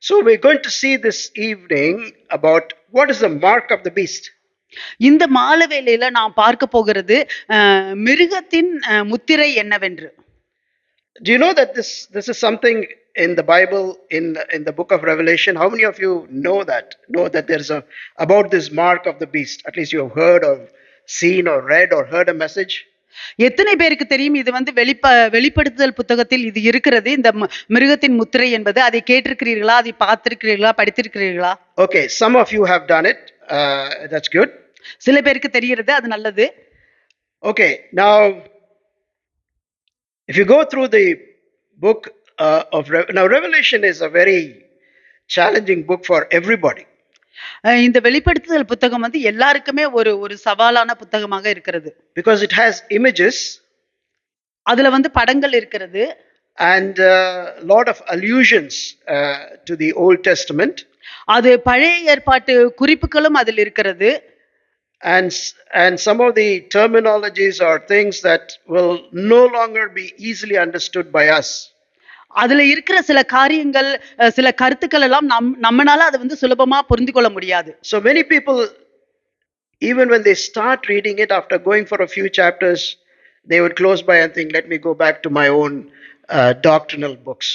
So we're going to see this evening about what is the mark of the beast. இந்த மாலை வேளையில நாம் பார்க்க போகிறது மிருகத்தின் முத்திரை என்னவென்று. Do you know that this is something in the Bible, in the book of Revelation? How many of you know that there's a about this mark of the beast? At least you have heard or seen or read or heard a message. எத்தனை பேருக்கு தெரியும் இது வந்து வெளிப்படுத்துதல் புத்தகத்தில் இது இருக்கிறது, இந்த மிருகத்தின் முத்திரை என்பது? அதை கேட்டிருக்கிறீர்களா, அதை பார்த்திருக்கிறீர்களா, படித்திருக்கிறீர்களா? Okay, some of you have done it. That's good. சில பேருக்கு தெரிகிறது, அது நல்லது. Okay, now if you go through the book of Revelation is a very challenging book for everybody. இந்த வெளிப்படுத்துதல் புத்தகம் வந்து எல்லாருக்குமே ஒரு சவாலான புத்தகமாக இருக்கிறது. Because it has images. அதுல வந்து படங்கள் இருக்கிறது. And lot of allusions to the Old Testament. அது பழைய ஏற்பாட்டு குறிப்புகளும் அதில் இருக்கிறது. And some of the terminologies are things that will no longer be easily understood by us. அதுல இருக்கிற சில காரியங்கள், சில கருத்துக்கள் எல்லாம் நம்மனால அதை வந்து சுலபமா புரிந்து கொள்ள முடியாது. So many people, even when they start reading it, after going for a few chapters, they would close by and think, let me go back to my own doctrinal books.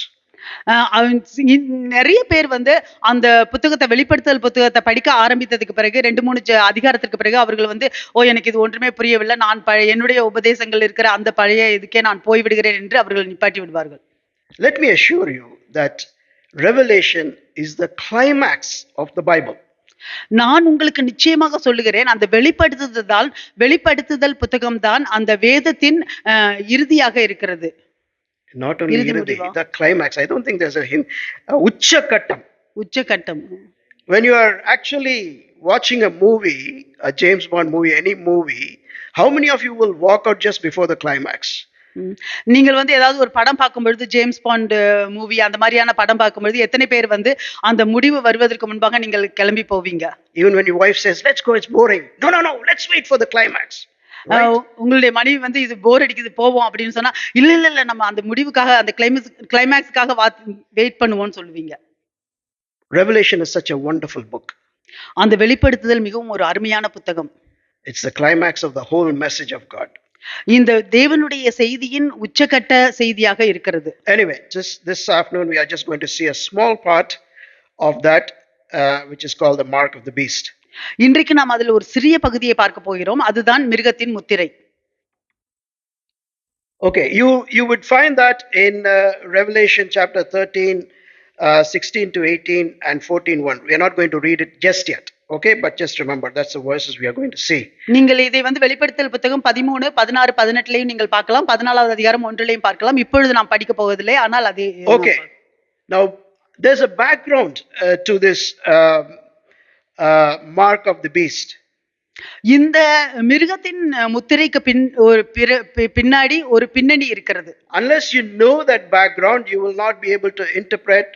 நிறைய பேர் வந்து அந்த புத்தகத்தை, வெளிப்படுத்தல் புத்தகத்தை படிக்க ஆரம்பித்ததுக்கு பிறகு 2-3 அதிகாரத்திற்கு பிறகு அவர்கள் வந்து, எனக்கு இது ஒன்றுமே புரியவில்லை, நான் என்னுடைய உபதேசங்கள் இருக்கிற அந்த பழைய இதுக்கே நான் போய்விடுகிறேன் என்று அவர்கள் நிப்பாட்டி விடுவார்கள். Let me assure you that Revelation is the climax of the Bible. நான் உங்களுக்கு நிச்சயமாக சொல்லுகிறேன், அந்த வெளிப்படுத்துதல் புத்தகம் தான் அந்த வேதத்தின் இறுதியாக இருக்கிறது. Not only இறுதி, the climax. I don't think there's a hint. உச்சகட்டம். When you are actually watching a movie, a James Bond movie, any movie, how many of you will walk out just before the climax? நீங்கள் வந்து ஏதாவது ஒரு படம் பார்க்கும்பொழுது, James bond movie அந்த மாதிரியான படம் பார்க்கும்பொழுது எத்தனை பேர் வந்து அந்த முடிவு வருவதற்கு முன்பாக நீங்கள் கிளம்பி போவீங்க? Even when your wife says, let's go, it's boring. No, let's wait for the climax. உங்களுடைய மனைவி வந்து இது போர் அடிக்குது போவோம் அப்படின்னு சொன்னா, இல்ல நம்ம அந்த முடிவுக்காக, அந்த கிளைமேக்ஸ்க்காக வெயிட் பண்ணுவோம்னு சொல்லுவீங்க. Revelation is such a wonderful book. அந்த வெளிப்படுத்துதல் மிகவும் ஒரு அருமையான புத்தகம். It's the climax of the whole message of God. இந்த தேவனுடைய செய்தியின் உச்சகட்ட செய்தியாக இருக்கிறது. Anyway, just this afternoon we are just going to see a small part of that which is called the mark of the beast. இன்றைக்கு நாம் அதில் ஒரு சிறிய பகுதியை பார்க்க போகிறோம், அதுதான் மிருகத்தின் முத்திரை. Okay, you would find that in Revelation chapter 13 16 to 18 and 14:1. We are not going to read it just yet. Okay, but just remember that's the verses we are going to see. நீங்கள் இதை வந்து வெளிப்படுத்தல் புத்தகம் 13 16 18 நீங்கள் பார்க்கலாம், 14வது அதிகாரம் 1லையும் பார்க்கலாம். இப்பொழுது நாம் படிக்க போவதில்லை, ஆனால் அது Okay. Now there's a background to this mark of the beast. இந்த மிருகத்தின் முத்திரைக்கு பின்னாடி ஒரு பின்னணி இருக்கிறது. Unless you know that background, you will not be able to interpret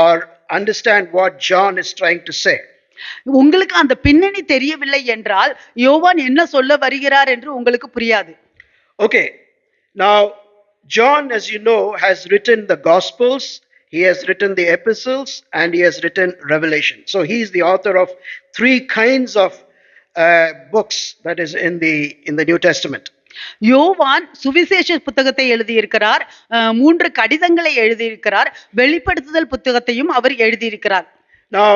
or understand what John is trying to say. உங்களுக்கு அந்த பின்னணி தெரியவில்லை என்றால் யோவான் என்ன சொல்ல வருகிறார் என்று உங்களுக்கு புரியாது. Okay, now John, as you know, has written the Gospels, he has written the epistles, and he has written Revelation. So he is the author of 3 kinds of books that is in the New Testament. யோவான் சுவிசேஷ புத்தகத்தை எழுதியிருக்கிறார், 3 கடிதங்களை எழுதியிருக்கிறார், வெளிப்படுத்துதல் புத்தகத்தையும் அவர் எழுதியிருக்கிறார். Now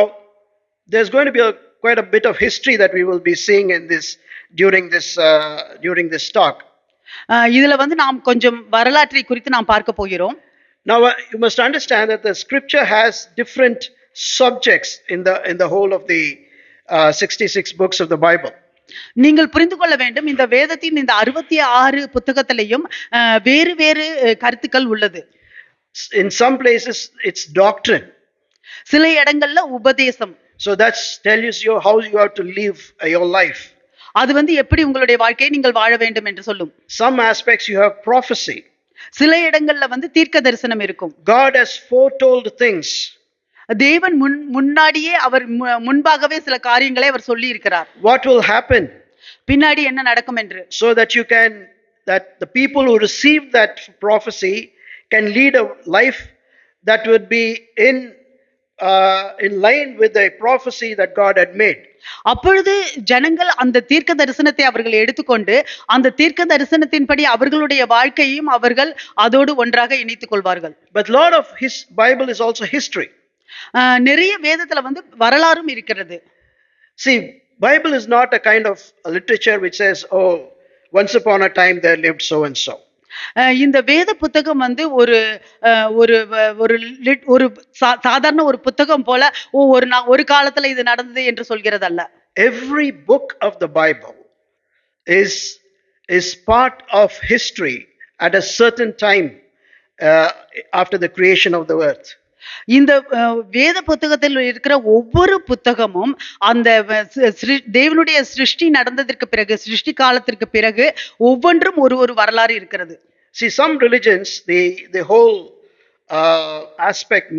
there's going to be quite a bit of history that we will be seeing in this during this talk. இதுல வந்து நாம் கொஞ்சம் வரலாற்றை குறித்து நாம் பார்க்க போகிறோம். Now you must understand that the scripture has different subjects in the whole of the 66 books of the Bible. நீங்கள் புரிந்து கொள்ள வேண்டும், இந்த வேதத்தின் இந்த 66 புத்தகத்திலையும் வேறு வேறு கருத்துக்கள் உள்ளது. In some places it's doctrine, சில இடங்கள்ல உபதேசம். So that tells you how you have to live your life. அது வந்து எப்படி உங்களுடைய வாழ்க்கையை நீங்கள் வாழ வேண்டும் என்று சொல்லும். Some aspects you have prophecy. சில இடங்கள்ல வந்து தீர்க்க தரிசனம் இருக்கும். God has foretold things. தேவன் முன்னாடியே அவர் முன்பாகவே சில காரியங்களை அவர் சொல்லி இருக்கிறார். What will happen? பின்னாடி என்ன நடக்கும் என்று. So that that the people who receive that prophecy can lead a life that would be in in line with the prophecy that God had made. அப்பொழுது ஜனங்கள் அந்த தீர்க்க தரிசனத்தை அவர்கள் எடுத்துக்கொண்டு அந்த தீர்க்க தரிசனத்தின்படி அவர்களுடைய வாழ்க்கையையும் அவர்கள் அதோடு ஒன்றாக இணைத்துக் கொள்வார்கள். But a lot of his Bible is also history. நிறைய வேதத்துல வந்து வரலாறும் இருக்கிறது. See, Bible is not a kind of a literature which says, oh, once upon a time there lived so and so. இந்த வேத புத்தகம் வந்து ஒரு ஒரு ஒரு ஒரு சாதாரண ஒரு புத்தகம் போல ஒரு காலத்துல இது நடந்தது என்று சொல்கிறதல்ல. Every book of the Bible is part of history at a certain time after the creation of the earth. இந்த வேத புத்தகத்தில் இருக்கிற ஒவ்வொரு புத்தகமும் அந்த தேவனுடைய சிருஷ்டி நடந்ததற்கு பிறகு சிருஷ்டி காலத்திற்கு பிறகு ஒவ்வொன்றும் ஒரு வரலாறு இருக்கிறது. See, some religions, the whole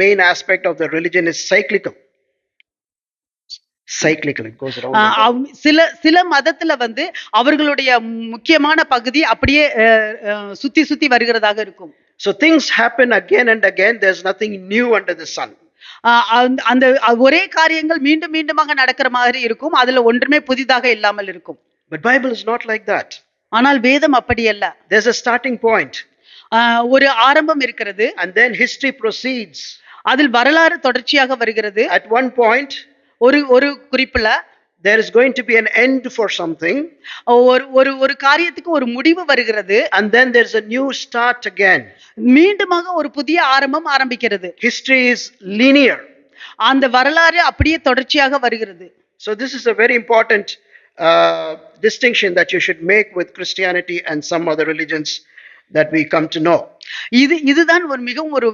main aspect of the religion is cyclical. It goes around. சில மதத்துல வந்து அவர்களுடைய முக்கியமான பகுதி அப்படியே சுத்தி வருகிறதாக இருக்கும். So things happen again and again. There's nothing new under the sun. அந்த ஒரே காரியங்கள் மீண்டும் மீண்டுமாக நடக்கிற மாதிரி இருக்கும். அதுல ஒன்றுமே புதிதாக இல்லாமல் இருக்கும். But Bible is not like that. ஆனால் வேதம் அப்படி அல்ல. There's a starting point. ஒரு ஆரம்பம் இருக்கிறது. And then history proceeds. அதில் வரலாறு தொடர்ச்சியாக வருகிறது. At one point, ஒரு குறிப்புல there is going to be an end for something. ஒரு காரியத்துக்கு ஒரு முடிவு வருகிறது. And then there's a new start again. மீண்டுமாக ஒரு புதிய ஆரம்பம் ஆரம்பிக்கிறது. History is linear. அந்த வரலாறு அப்படியே தொடர்ச்சியாக வருகிறது. So this is a very important distinction that you should make with Christianity and some other religions that we come to know. இதுதான் ஒரு மிகவும் ஒரு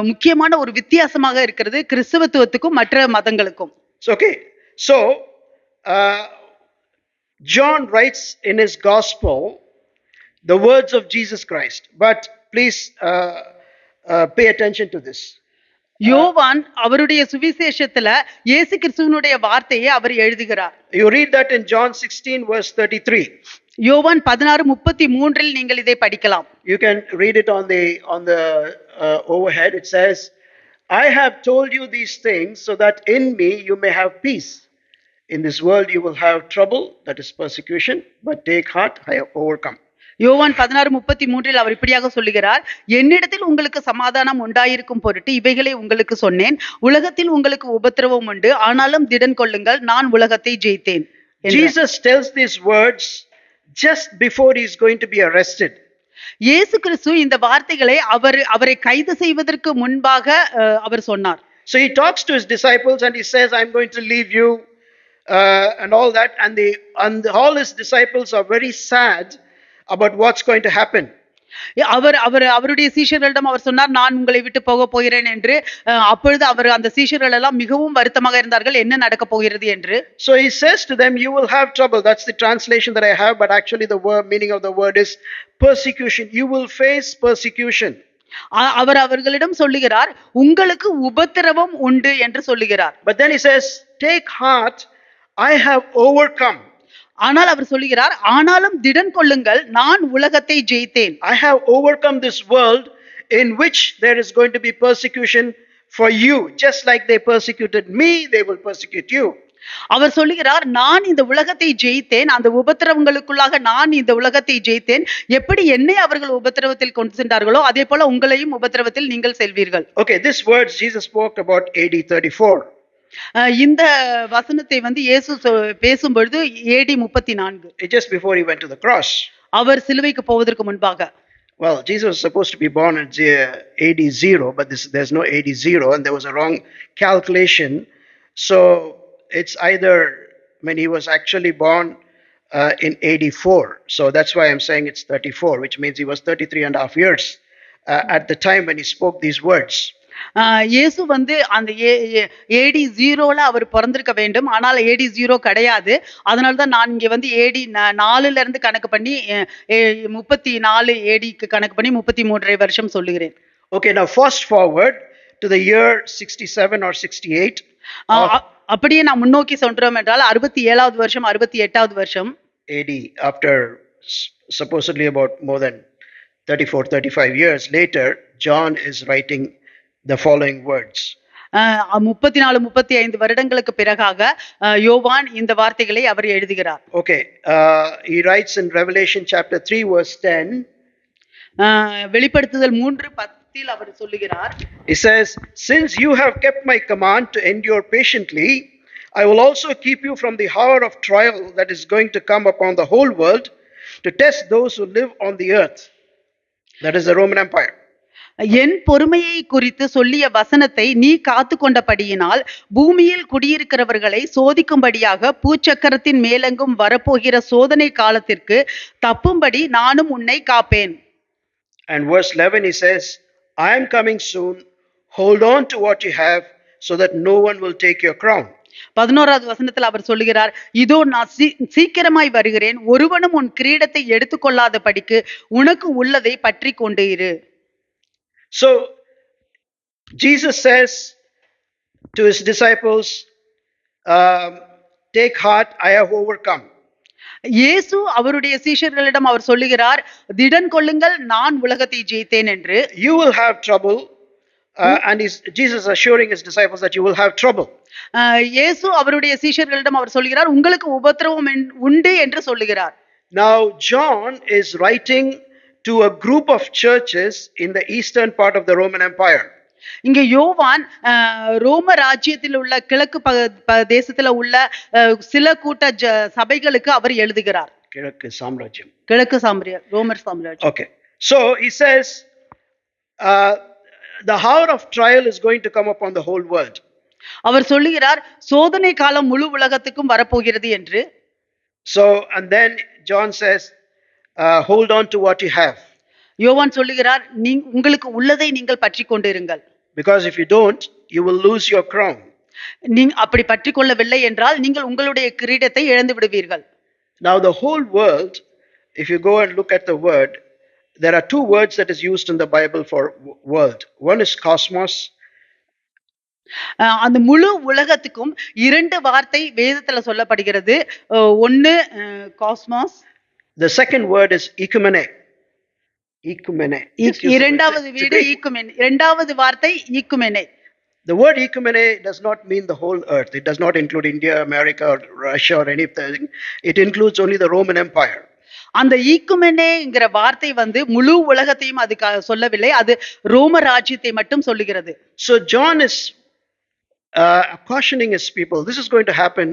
முக்கியமான ஒரு வித்தியாசமாக இருக்கிறது கிறிஸ்தவத்துவத்துக்கும் மற்ற மதங்களுக்கும். Okay, so John writes in his gospel the words of Jesus Christ, but please pay attention to this. யோவான் அவருடைய சுவிசேஷத்துல இயேசு கிறிஸ்துவினுடைய வார்த்தையை அவர் எழுதுகிறார். You read that in John 16 verse 33. யோவான் 16:33 நீங்கள் இதை படிக்கலாம். You can read it on the overhead. It says, I have told you these things so that in me you may have peace. In this world you will have trouble, that is persecution, but take heart, I have overcome. யோவான் 16:33 அவர் இப்படியாக சொல்லுகிறார், என்னிடத்தில் உங்களுக்கு சமாதானம் உண்டாயிருக்கும் பொருட்டு இவைகளை உங்களுக்கு சொன்னேன். உலகத்தில் உங்களுக்கு உபத்திரவம் உண்டு, ஆனாலும் திடன் கொள்ளுங்கள், நான் உலகத்தை ஜெயித்தேன். Jesus tells these words just before he is going to be arrested. இயேசு கிறிஸ்து இந்த வார்த்தைகளை அவரை கைது செய்வதற்கு முன்பாக அவர் சொன்னார். So he talks to his disciples and he says, I'm going to leave you and all that, and all his disciples are very sad about what's going to happen. அவருடைய சீஷர்களிடம் அவர் சொன்னார், நான் உங்களை விட்டு போக போகிறேன் என்று. அப்பொழுது அவர் அந்த சீஷர்கள் எல்லாம் மிகவும் வருத்தமாக இருந்தார்கள், என்ன நடக்க போகிறது என்று. So he says to them, you will have trouble. That's the translation that I have, but actually the meaning of the word is persecution. You will face persecution. அவர் அவர்களிடம் சொல்லுகிறார், உங்களுக்கு உபத்திரவம் உண்டு என்று சொல்லுகிறார். But then he says, take heart, I have overcome. ஆனால் அவர் சொல்லுகிறார், ஆனாலும் திடன் கொள்ளுங்கள், நான் உலகத்தை ஜெயித்தேன். I have overcome this world in which there is going to be persecution for you. Just like they persecuted me, they will persecute you. அவர் சொல்லுகிறார், நான் இந்த உலகத்தை ஜெயித்தேன், அந்த உபத்திரவங்களுக்குள்ளாக நான் இந்த உலகத்தை ஜெயித்தேன். எப்படி என்னை அவர்கள் உபத்திரவத்தில் கொண்டு சென்றார்களோ அதே போல உங்களையும் உபத்திரவத்தில் நீங்கள் செல்வீர்கள். Okay, this words Jesus spoke about AD 34. இந்த வசனத்தை வந்து இயேசு பேசும் பொழுது AD 34, just before he went to the cross. அவர் சிலுவைக்கு போவதற்கு முன்பாக. Well, Jesus was supposed to be born at AD 0, but there's no AD 0, and there was a wrong calculation. So it's either when he was actually born in AD 4. So that's why I'm saying it's 34, which means he was 33 and a half years at the time when he spoke these words. இயேசு வந்து அந்த AD 0ல அவர் பிறந்திருக்க வேண்டும், ஆனால் AD 0 கிடையாது. அதனால்தான் நான் இங்க வந்து AD 4ல இருந்து கணக்கு பண்ணி 34 ADக்கு கணக்கு பண்ணி 33 வருஷம் சொல்லுகிறேன். Okay, now fast forward to the year 67 or 68. அப்படியே நான் முன்னோக்கி சொல்றோம் என்றால் 67வது வருஷம் 68வது வருஷம் AD, after supposedly about more than 34-35 years later, John is writing the following words. 34 35 வருடங்களுக்கு பிறகாக யோவான் இந்த வார்த்தைகளை அவர் எழுதுகிறார். Okay, he writes in Revelation chapter 3 verse 10. வெளிப்படுத்துதல் 3:10 அவர் சொல்லுகிறார். He says, "Since you have kept my command to endure patiently, I will also keep you from the hour of trial that is going to come upon the whole world to test those who live on the earth." That is the Roman Empire. என் பொறுமையை குறித்து சொல்லிய வசனத்தை நீ காத்து கொண்டபடியினால் பூமியில் குடியிருக்கிறவர்களை சோதிக்கும்படியாக பூச்சக்கரத்தின் மேலெங்கும் வரப்போகிற சோதனை காலத்திற்கு தப்பும்படி நானும் உன்னை காப்பேன். And verse 11 he says, "I am coming soon. Hold on to what you have so that no one will take your crown." 11வது வசனத்தில் அவர் சொல்லுகிறார், இதோ நான் சீக்கிரமாய் வருகிறேன், ஒருவனும் உன் கிரீடத்தை எடுத்துக்கொள்ளாத படிக்கு உனக்கு உள்ளதை பற்றி கொண்டு இரு. So Jesus says to his disciples, take heart, I have overcome. இயேசு அவருடைய சீஷர்களிடம் அவர் சொல்லுகிறார், திடன் கொள்ளுங்கள், நான் உலகத்தை ஜெயித்தேன் என்று. You will have trouble. And Jesus assuring his disciples that you will have trouble. இயேசு அவருடைய சீஷர்களிடம் அவர் சொல்லுகிறார், உங்களுக்கு உபத்திரவம் உண்டு என்று சொல்லுகிறார். Now John is writing to a group of churches in the eastern part of the Roman Empire. இங்க யோவான் ரோம ராஜ்யத்தில் உள்ள கிழக்கு தேசத்துல உள்ள சில கூட்ட சபைகளுக்கு அவர் எழுதுகிறார். கிழக்கு சாம்ராஜ்யம், ரோமர் சாம்ராஜ்யம். Okay, so he says the hour of trial is going to come upon the whole world. அவர் சொல்லுகிறார், சோதனை காலம் முழு உலகத்துக்கும் வரப்போகிறது என்று. So and then John says, hold on to what you have. யோவான் சொல்லுகிறார், உங்களுக்கு உள்ளதை நீங்கள் பற்றிக் கொண்டிருங்கள். Because if you don't, you will lose your crown. நீங்க அப்படி பற்றிக் கொள்ளவில்லை என்றால் நீங்கள் உங்களுடைய கிரீடத்தை இழந்து விடுவீர்கள். Now the whole world, if you go and look at the word, there are two words that is used in the Bible for world. One is cosmos. அந்த முழு உலகத்துக்கும் இரண்டு வார்த்தை வேதத்துல சொல்லப்படுகிறது. ஒன்னு cosmos. The second word is ecumene. இரண்டாவது வீடு ஈக்குமெனே. இரண்டாவது வார்த்தை ஈக்குமெனே. The word ecumene does not mean the whole earth. It does not include India, America, or Russia or anything. It includes only the Roman Empire. அந்த ஈக்குமெனேங்கிற வார்த்தை முழு உலகத்தையும் அது சொல்லவில்லை, அது ரோம ராஜ்யத்தை மட்டும் சொல்லுகிறது. So John is cautioning his people, this is going to happen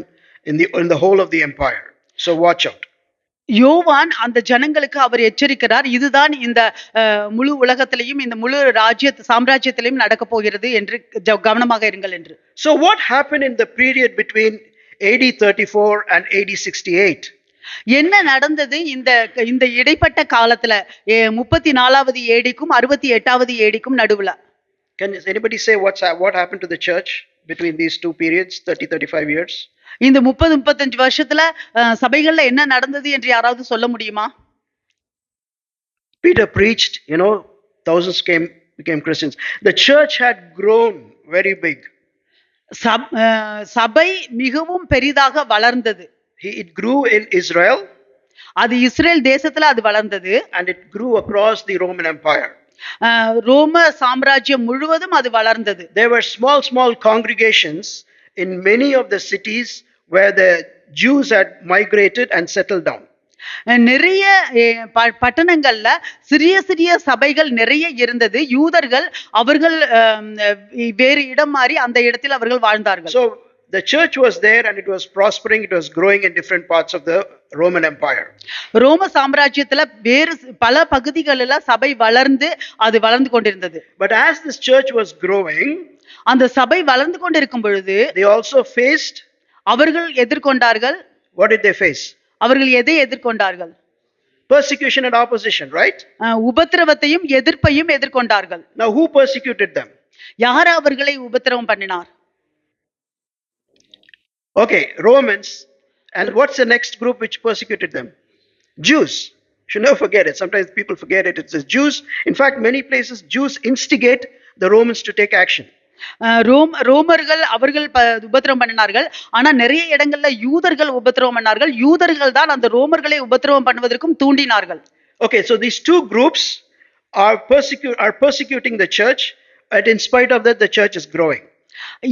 in the whole of the empire. So watch out. யோவான் அந்த ஜனங்களுக்கு அவர் எச்சரிக்கிறார், இதுதான் இந்த முழு உலகத்திலையும் இந்த முழு சாம்ராஜ்யத்திலையும் நடக்க போகிறது என்று கவனமாக இருங்கள் என்று. So what happened in the period between AD 34 and AD 68? என்ன நடந்தது இந்த இடைப்பட்ட காலத்துல 34வது ஏடிக்கும் 68வது ஏடிக்கும் நடுவுல? Can anybody say what happened to the church between these two periods, 30-35 years? இந்த 30-35 வருஷத்துல சபைகள்ல என்ன நடந்தது என்று யாராவது சொல்ல முடியுமா? Peter preached, thousands became Christians. The church had grown very big. சபை மிகவும் பெரிதாக வளர்ந்தது. It grew in Israel. அது இஸ்ரேல் தேசத்துல அது வளர்ந்தது. And it grew across the Roman Empire. ரோம சாம்ராஜ்யம் முழுவதும் அது வளர்ந்தது. There were small congregations in many of the cities where the Jews had migrated and settled down. நிறைய பட்டணங்கள்ல சிறிய சபைகள் நிறைய இருந்தது. யூதர்கள் அவர்கள் வேறு இடம் மாறி அந்த இடத்தில் அவர்கள் வாழ்ந்தார்கள். So the church was there and it was prospering, it was growing in different parts of the Roman Empire. ரோம சாம்ராஜ்யத்துல வேறு பல பகுதிகளில சபை வளர்ந்து அது வளர்ந்து கொண்டிருந்தது. But as this church was growing, அந்த சபை வளர்ந்து கொண்டிருக்கும் பொழுது they also faced, அவர்கள் எதிர்கொண்டார்கள். What did they face? அவர்கள் எதை எதிர்கொண்டார்கள்? Persecution and opposition, right? உபத்திரவத்தையும் எதிர்ப்பையும் எதிர்கொண்டார்கள். Now who persecuted them? யார் அவர்களை உபத்திரவம் பண்ணினார்? Okay, Romans. And what's the next group which persecuted them? Jews. Should never forget it. Sometimes people forget it. It says Jews. In fact, many places Jews instigate the Romans to take action. ரோமர்கள் அவர்கள் உபத்திரவம் பண்ணினார்கள். ஆனா நிறைய இடங்கள்ல யூதர்கள் உபத்திரவம் பண்ணார்கள். யூதர்கள் தான் அந்த ரோமர்களை உபத்திரவம் பண்ணுவதற்கும் தூண்டினார்கள். Okay, so these two groups are persecuting the church, and in spite of that the church is growing.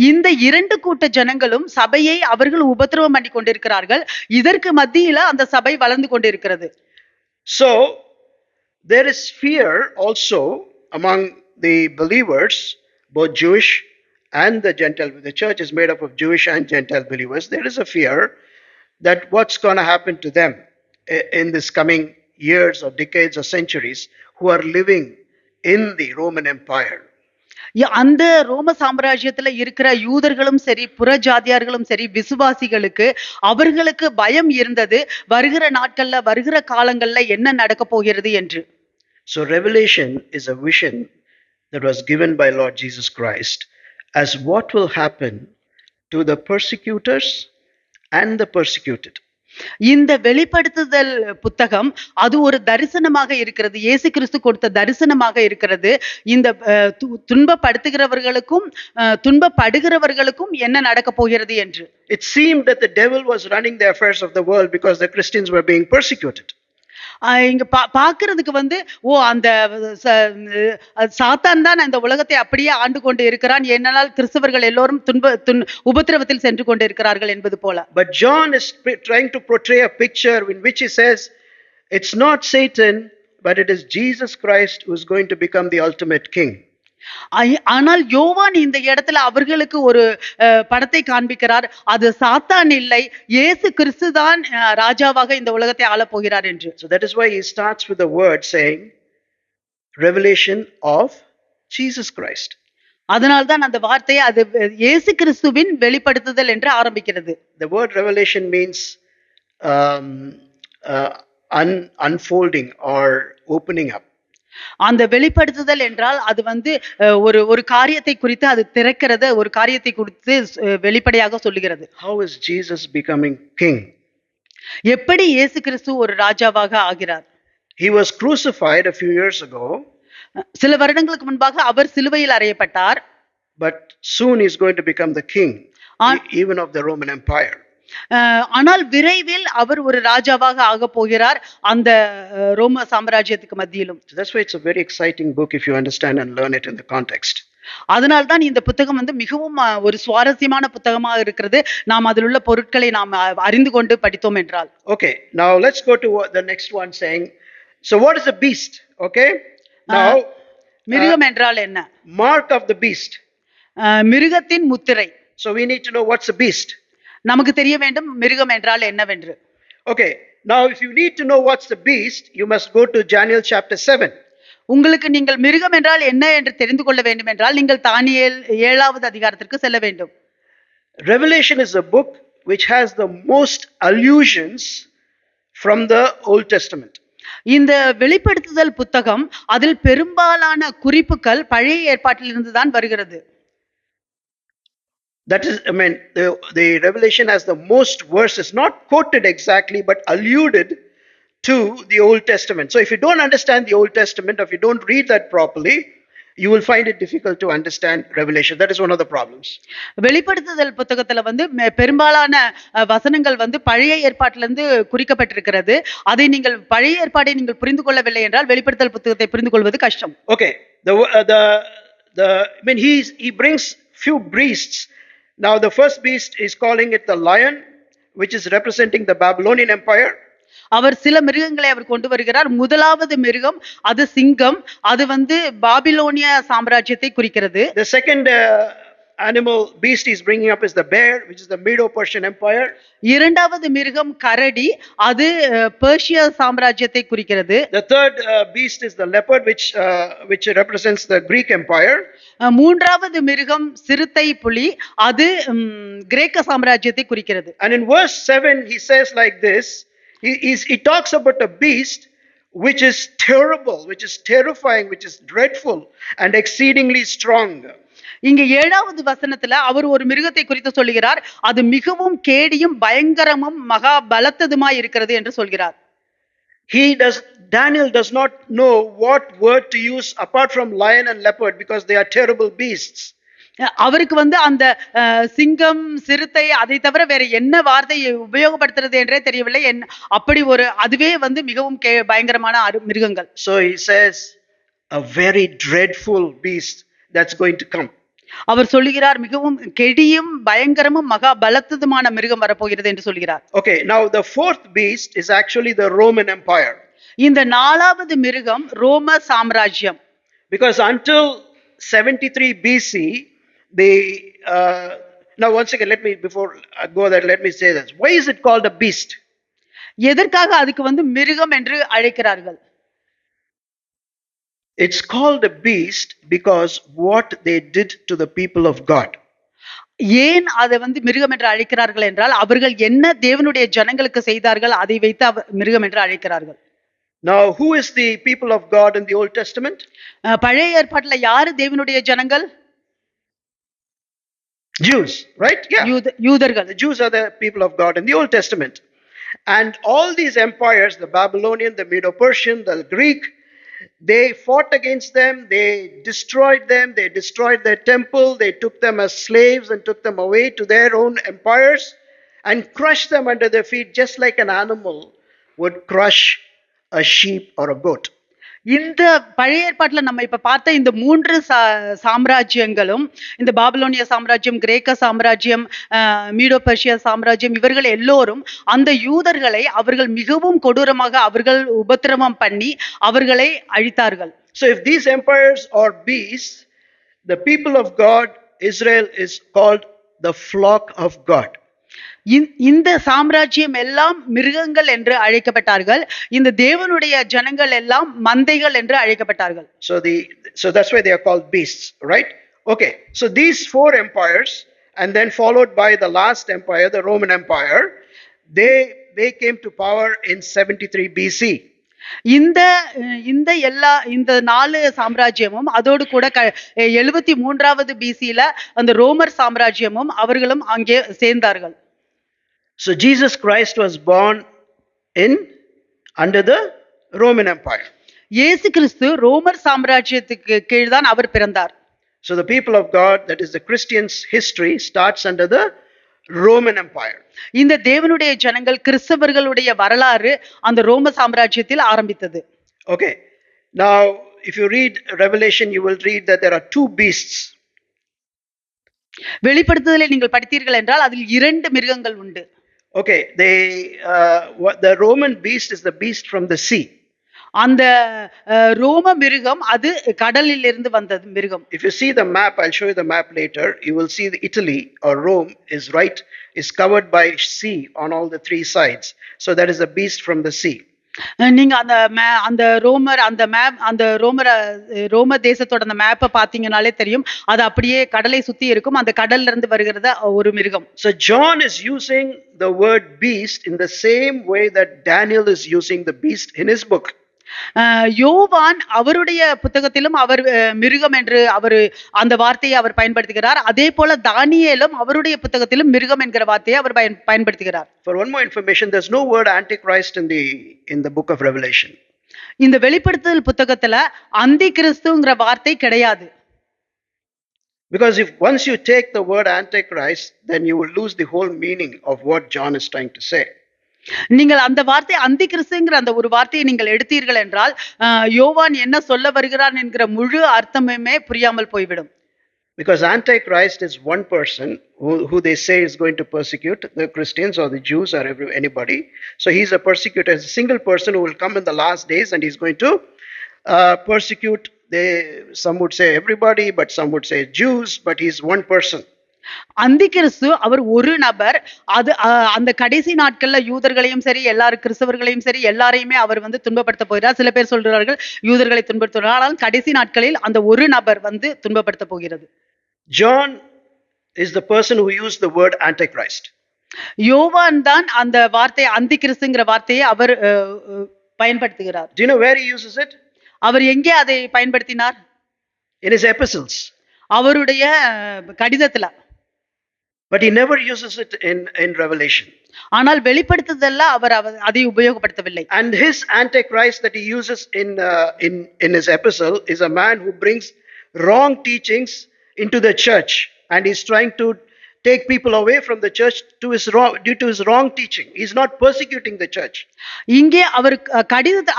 இந்த இரண்டு கூட்ட ஜனங்களும் சபையை அவர்கள் உபத்திரவம் பண்ணி கொண்டிருக்கிறார்கள். இதற்கு மத்தியில அந்த சபை வளர்ந்து கொண்டிருக்கிறது. So there is fear also among the believers, both Jewish and the Gentile. The church is made up of Jewish and Gentile believers. There is a fear that what's going to happen to them in this coming years or decades or centuries who are living in the Roman Empire. அந்த ரோம சாம்ராஜ்யத்துல இருக்கிற யூதர்களும் சரி, புற ஜாதியார்களும் சரி, விசுவாசிகளுக்கு அவர்களுக்கு பயம் இருந்தது, வருகிற நாட்கள்ல வருகிற காலங்கள்ல என்ன நடக்க போகிறது என்று. So Revelation is a vision that was given by Lord Jesus Christ as what will happen to the persecutors and the persecuted. இந்த வெளிப்படுத்துதல் புத்தகம் அது ஒரு தரிசனமாக இருக்கிறது. இயேசு கிறிஸ்து கொடுத்த தரிசனமாக இருக்கிறது. இந்த துன்பப்படுத்துகிறவர்களுக்கும் துன்பப்படுகிறவர்களுக்கும் என்ன நடக்க போகிறது என்று. It seemed that the devil was running the affairs of the world because the Christians were being persecuted. இங்க பாக்குறதுக்கு அந்த சாத்தான் தான் இந்த உலகத்தை அப்படியே ஆண்டு கொண்டு இருக்கிறான், ஏனென்றால் கிறிஸ்தவர்கள் எல்லோரும் உபத்திரவத்தில் சென்று கொண்டு இருக்கிறார்கள் என்பது போல. But John is trying to portray a picture in which he says it's not Satan but it is Jesus Christ who is going to become the ultimate king. ஆனால் யோவான் இந்த இடத்துல அவர்களுக்கு ஒரு படத்தை காண்பிக்கிறார். அது சாத்தான் இல்லை, இயேசு கிறிஸ்து தான் ராஜாவாக இந்த உலகத்தை ஆளப் போகிறார் என்று. So that is why he starts with the word saying revelation of Jesus Christ. அதனால்தான் அந்த வார்த்தையை அது இயேசு கிறிஸ்துவின் வெளிப்படுத்துதல் என்று ஆரம்பிக்கிறது. The word revelation means unfolding or opening up. அந்த வெளிப்படுத்துதல் என்றால் அது ஒரு காரியத்தை குறித்து அது திறக்கிறது, ஒரு காரியத்தை குறித்து வெளிப்படையாக சொல்லுகிறது. How is Jesus becoming king? எப்படி இயேசு கிறிஸ்து ஒரு ராஜாவாக ஆகிறார்? He was crucified a few years ago. சில வருடங்களுக்கு முன்பாக அவர் சிலுவையில் அறையப்பட்டார். But soon he is going to become the king even of the Roman Empire. ஆனால் விரைவில் அவர் ஒரு ராஜாவாக ஆக போகிறார் அந்த ரோம சாம்ராஜ்யத்துக்கு மத்தியிலும். That's why it's a very exciting book if you understand and learn it in the context. அதனால்தான் இந்த புத்தகம் மிகவும் ஒரு சுவாரஸ்யமான புத்தகமாக இருக்கிறது, நாம் அதில் உள்ள பொருட்களை நாம் அறிந்து கொண்டு படித்தோம் என்றால். Okay, now let's go to the next one saying, so what is a beast? Okay, now மிருகம் என்றால் என்ன? Mark of the beast. மிருகத்தின் முத்திரை. So we need to know what's a beast. நமக்கு தெரிய வேண்டும் மிருகம் என்றால் என்னவென்று. Okay, now if you need to know what's the beast, you must go to Daniel chapter 7. உங்களுக்கு நீங்கள் மிருகம் என்றால் என்ன என்று தெரிந்து கொள்ள வேண்டும் என்றால் நீங்கள் தானியேல் 7வது அதிகாரத்திற்கு செல்ல வேண்டும். Revelation is a book which has the most allusions from the Old Testament. இந்த வெளிப்படுத்துதல் புத்தகம் அதில் பெரும்பாலான குறிப்புகள் பழைய ஏற்பாட்டிலிருந்து தான் வருகிறது. That is, the Revelation has the most verses, not quoted exactly, but alluded to the Old Testament. So if you don't understand the Old Testament, or if you don't read that properly, you will find it difficult to understand Revelation. That is one of the problems. வெளிப்படுத்துதல் புத்தகத்துல பெரும்பாலான வசனங்கள் பழைய ஏற்பாட்டிலிருந்து குறிக்கப்பட்டிருக்கிறது. அதை நீங்கள் பழைய ஏற்பாட்டை நீங்கள் புரிந்து கொள்ளவில்லை என்றால் வெளிப்படுத்தல் புத்தகத்தை புரிந்து கொள்வது கஷ்டம். Okay, he brings few beasts. Now the first beast is calling it the lion, which is representing the Babylonian Empire. அவர் சில மிருகங்களை அவர் கொண்டு வருகிறார். முதலாவது மிருகம் அது சிங்கம், அது பாபிலோனிய சாம்ராஜ்யத்தை குறிக்கிறது. The second animal beast he's bringing up is the bear, which is the Medo-Persian Empire. இரண்டாவது மிருகம் கரடி, அது பெர்ஷியா சாம்ராஜ்யத்தை குறிக்கிறது. The third beast is the leopard, which represents the Greek Empire. மூன்றாவது மிருகம் சிறுத்தை புலி, அது கிரேக்க சாம்ராஜ்யத்தை குறிக்கிறது. And in verse 7 he says like this, he talks about a beast which is terrible, which is terrifying, which is dreadful and exceedingly strong. இங்க 7வது வசனத்துல அவர் ஒரு மிருகத்தை குறித்து சொல்கிறார், அது மிகவும் கேடியும் பயங்கரமும் மகா பலத்ததுமாய் இருக்கிறது என்று சொல்கிறார். Daniel does not know what word to use apart from lion and leopard because they are terrible beasts. அவருக்கு அந்த சிங்கம் சிறுத்தை அதை தவிர வேற என்ன வார்த்தையை உபயோகப்படுத்துறது என்றே தெரியவில்லை. அப்படி ஒரு அதுவே மிகவும் பயங்கரமான மிருகங்கள். So he says a very dreadful beast that's going to come. அவர் சொல்லுகிறார், மிகவும் கெடியும் பயங்கரமும் மகா பலத்ததுமான மிருகம் வரப்போகிறது என்று சொல்கிறார். Okay, now the fourth beast is actually the Roman Empire. இந்த 4வது மிருகம் ரோம சாம்ராஜ்யம். Because until 73 BC, the now once again, before I go there, let me say this. Why is it called a beast? எதற்காக அதுக்கு மிருகம் என்று அழைக்கிறார்கள்? It's called a beast because what they did to the people of God. ஏன் அதை மிருகம் என்று அழைக்கிறார்கள் என்றால் அவர்கள் என்ன தேவனுடைய ஜனங்களுக்கு செய்தார்கள் அதை வைத்து மிருகம் என்று அழைக்கிறார்கள். Now, who is the people of God in the Old Testament? பழைய ஏற்பாட்டில யாரு தேவனுடைய ஜனங்கள்? Jews, right? Yeah. யூதர்கள். The Jews are the people of God in the Old Testament. And all these empires, the Babylonian, the Medo-Persian, the Greek, they fought against them, they destroyed their temple, they took them as slaves and took them away to their own empires and crushed them under their feet just like an animal would crush a sheep or a goat. இந்த பழைய ஏற்பாட்டில் நம்ம இப்ப பார்த்த இந்த 3 சாம்ராஜ்யங்களும், இந்த பாபிலோனிய சாம்ராஜ்யம், கிரேக்க சாம்ராஜ்யம், மீடோ பர்ஷியா சாம்ராஜ்யம், இவர்கள் எல்லோரும் அந்த யூதர்களை அவர்கள் மிகவும் கொடூரமாக அவர்கள் உபத்திரவம் பண்ணி அவர்களை அழித்தார்கள். So if these empires are beasts, the people of God, Israel, is called the flock of God. இந்த சாம்ராஜ்யம் எல்லாம் மிருகங்கள் என்று அழைக்கப்பட்டார்கள். இந்த தேவனுடைய ஜனங்கள் எல்லாம் மந்தைகள் என்று அழைக்கப்பட்டார்கள். So that's why they are called beasts, right? Okay, so these 4 empires and then followed by the last empire, the Roman Empire, they came to power in 73 BC. இந்த 4 சாம்ராஜ்யமும் அதோடு கூட 73வது பிசில அந்த ரோமர் சாம்ராஜ்யமும் அவர்களும் அங்கே சேர்ந்தார்கள். So Jesus Christ was born under the Roman Empire. இயேசு கிறிஸ்து ரோமர் சாம்ராஜ்யத்துக்கு கீழ் தான் அவர் பிறந்தார். So the people of God, that is the Christians' history, starts under the Roman Empire. இந்த தேவனுடைய ஜனங்கள் கிறிஸ்தவர்களுடைய வரலாறு அந்த ரோம சாம்ராஜ்யத்தில் ஆரம்பித்தது. Okay, now if you read Revelation, you will read that there are 2 beasts. வெளிப்படுத்துதலை நீங்கள் படித்தீர்கள் என்றால் அதில் 2 மிருகங்கள் உண்டு. Okay, the Roman beast is the beast from the sea. அந்த ரோம மிருகம் அது கடலில் இருந்து வந்தது மிருகம். If you see the map, I'll show you the map later, you will see the Italy or Rome is covered by sea on all the 3 sides. So that is the beast from the sea. நீங்க அந்த ரோம தேசத்தோட அந்த மேப்பை பாத்தீங்கன்னாலே தெரியும், அது அப்படியே கடலை சுத்தி இருக்கும். அந்த கடல்ல இருந்து வருகிறது ஒரு மிருகம். So John is using the word beast in the same way that Daniel is using the beast in his book. யோவான் அவருடைய புத்தகத்திலும் அவர் மிருகம் என்று அவர் அந்த வார்த்தையை அவர் பயன்படுத்துகிறார். அதே போல தானியேலும் அவருடைய புத்தகத்திலும் மிருகம் என்கிற வார்த்தையை அவர் பயன்படுத்துகிறார். For one more information, there's no word antichrist in the book of Revelation. இந்த வெளிப்படுத்துதல் புத்தகத்துல அந்தி கிறிஸ்துங்கிற வார்த்தை கிடையாது. Because if once you take the word antichrist, then you will lose the whole meaning of what John is trying to say. நீங்கள் அந்த வார்த்தை அந்தி கிறிஸ்துங்கிற அந்த ஒரு வார்த்தையை நீங்கள் எடுத்தீர்கள் என்றால் யோவான் என்ன சொல்ல வருகிறான் என்கிற முழு அர்த்தமுமே புரியாமல் போய்விடும். Because Antichrist is one person who they say is going to persecute the Christians or the Jews or anybody. So he's a persecutor, a single person who will come in the last days and he's going to persecute, some would say everybody, but some would say Jews, but he's one person. அந்தி கிறிஸ்து அவர் ஒரு நபர். அது அந்த கடைசி நாட்கள்ல யூதர்களையும் சரி எல்லாரும் கிறிஸ்தவர்களையும் சரி எல்லாரையுமே அவர் துன்பப்படுத்த போகிறார். சில பேர் சொல்கிறார்கள் யூதர்களை துன்பப்படுத்துகிறார். ஆனால் கடைசி நாட்களில் அந்த ஒரு நபர் துன்பப்படுத்த போகிறது. John is the person who used the word antichrist. யோவான் தான் அந்த வார்த்தை அந்தி கிறிஸ்துங்கிற வார்த்தையை அவர் பயன்படுத்துகிறார். Do you know where he uses it? அவர் எங்கே அதை பயன்படுத்தினார்? In his epistles. அவருடைய கடிதத்துல. But he never uses it in Revelation. ஆனால் வெளிப்படுத்துதல்ல அவர் அதை உபயோகப்படுத்தவில்லை. And his antichrist that he uses in his epistle is a man who brings wrong teachings into the church and he's trying to take people away from the church due to his wrong teaching. He's not persecuting the church. இங்கே அவர்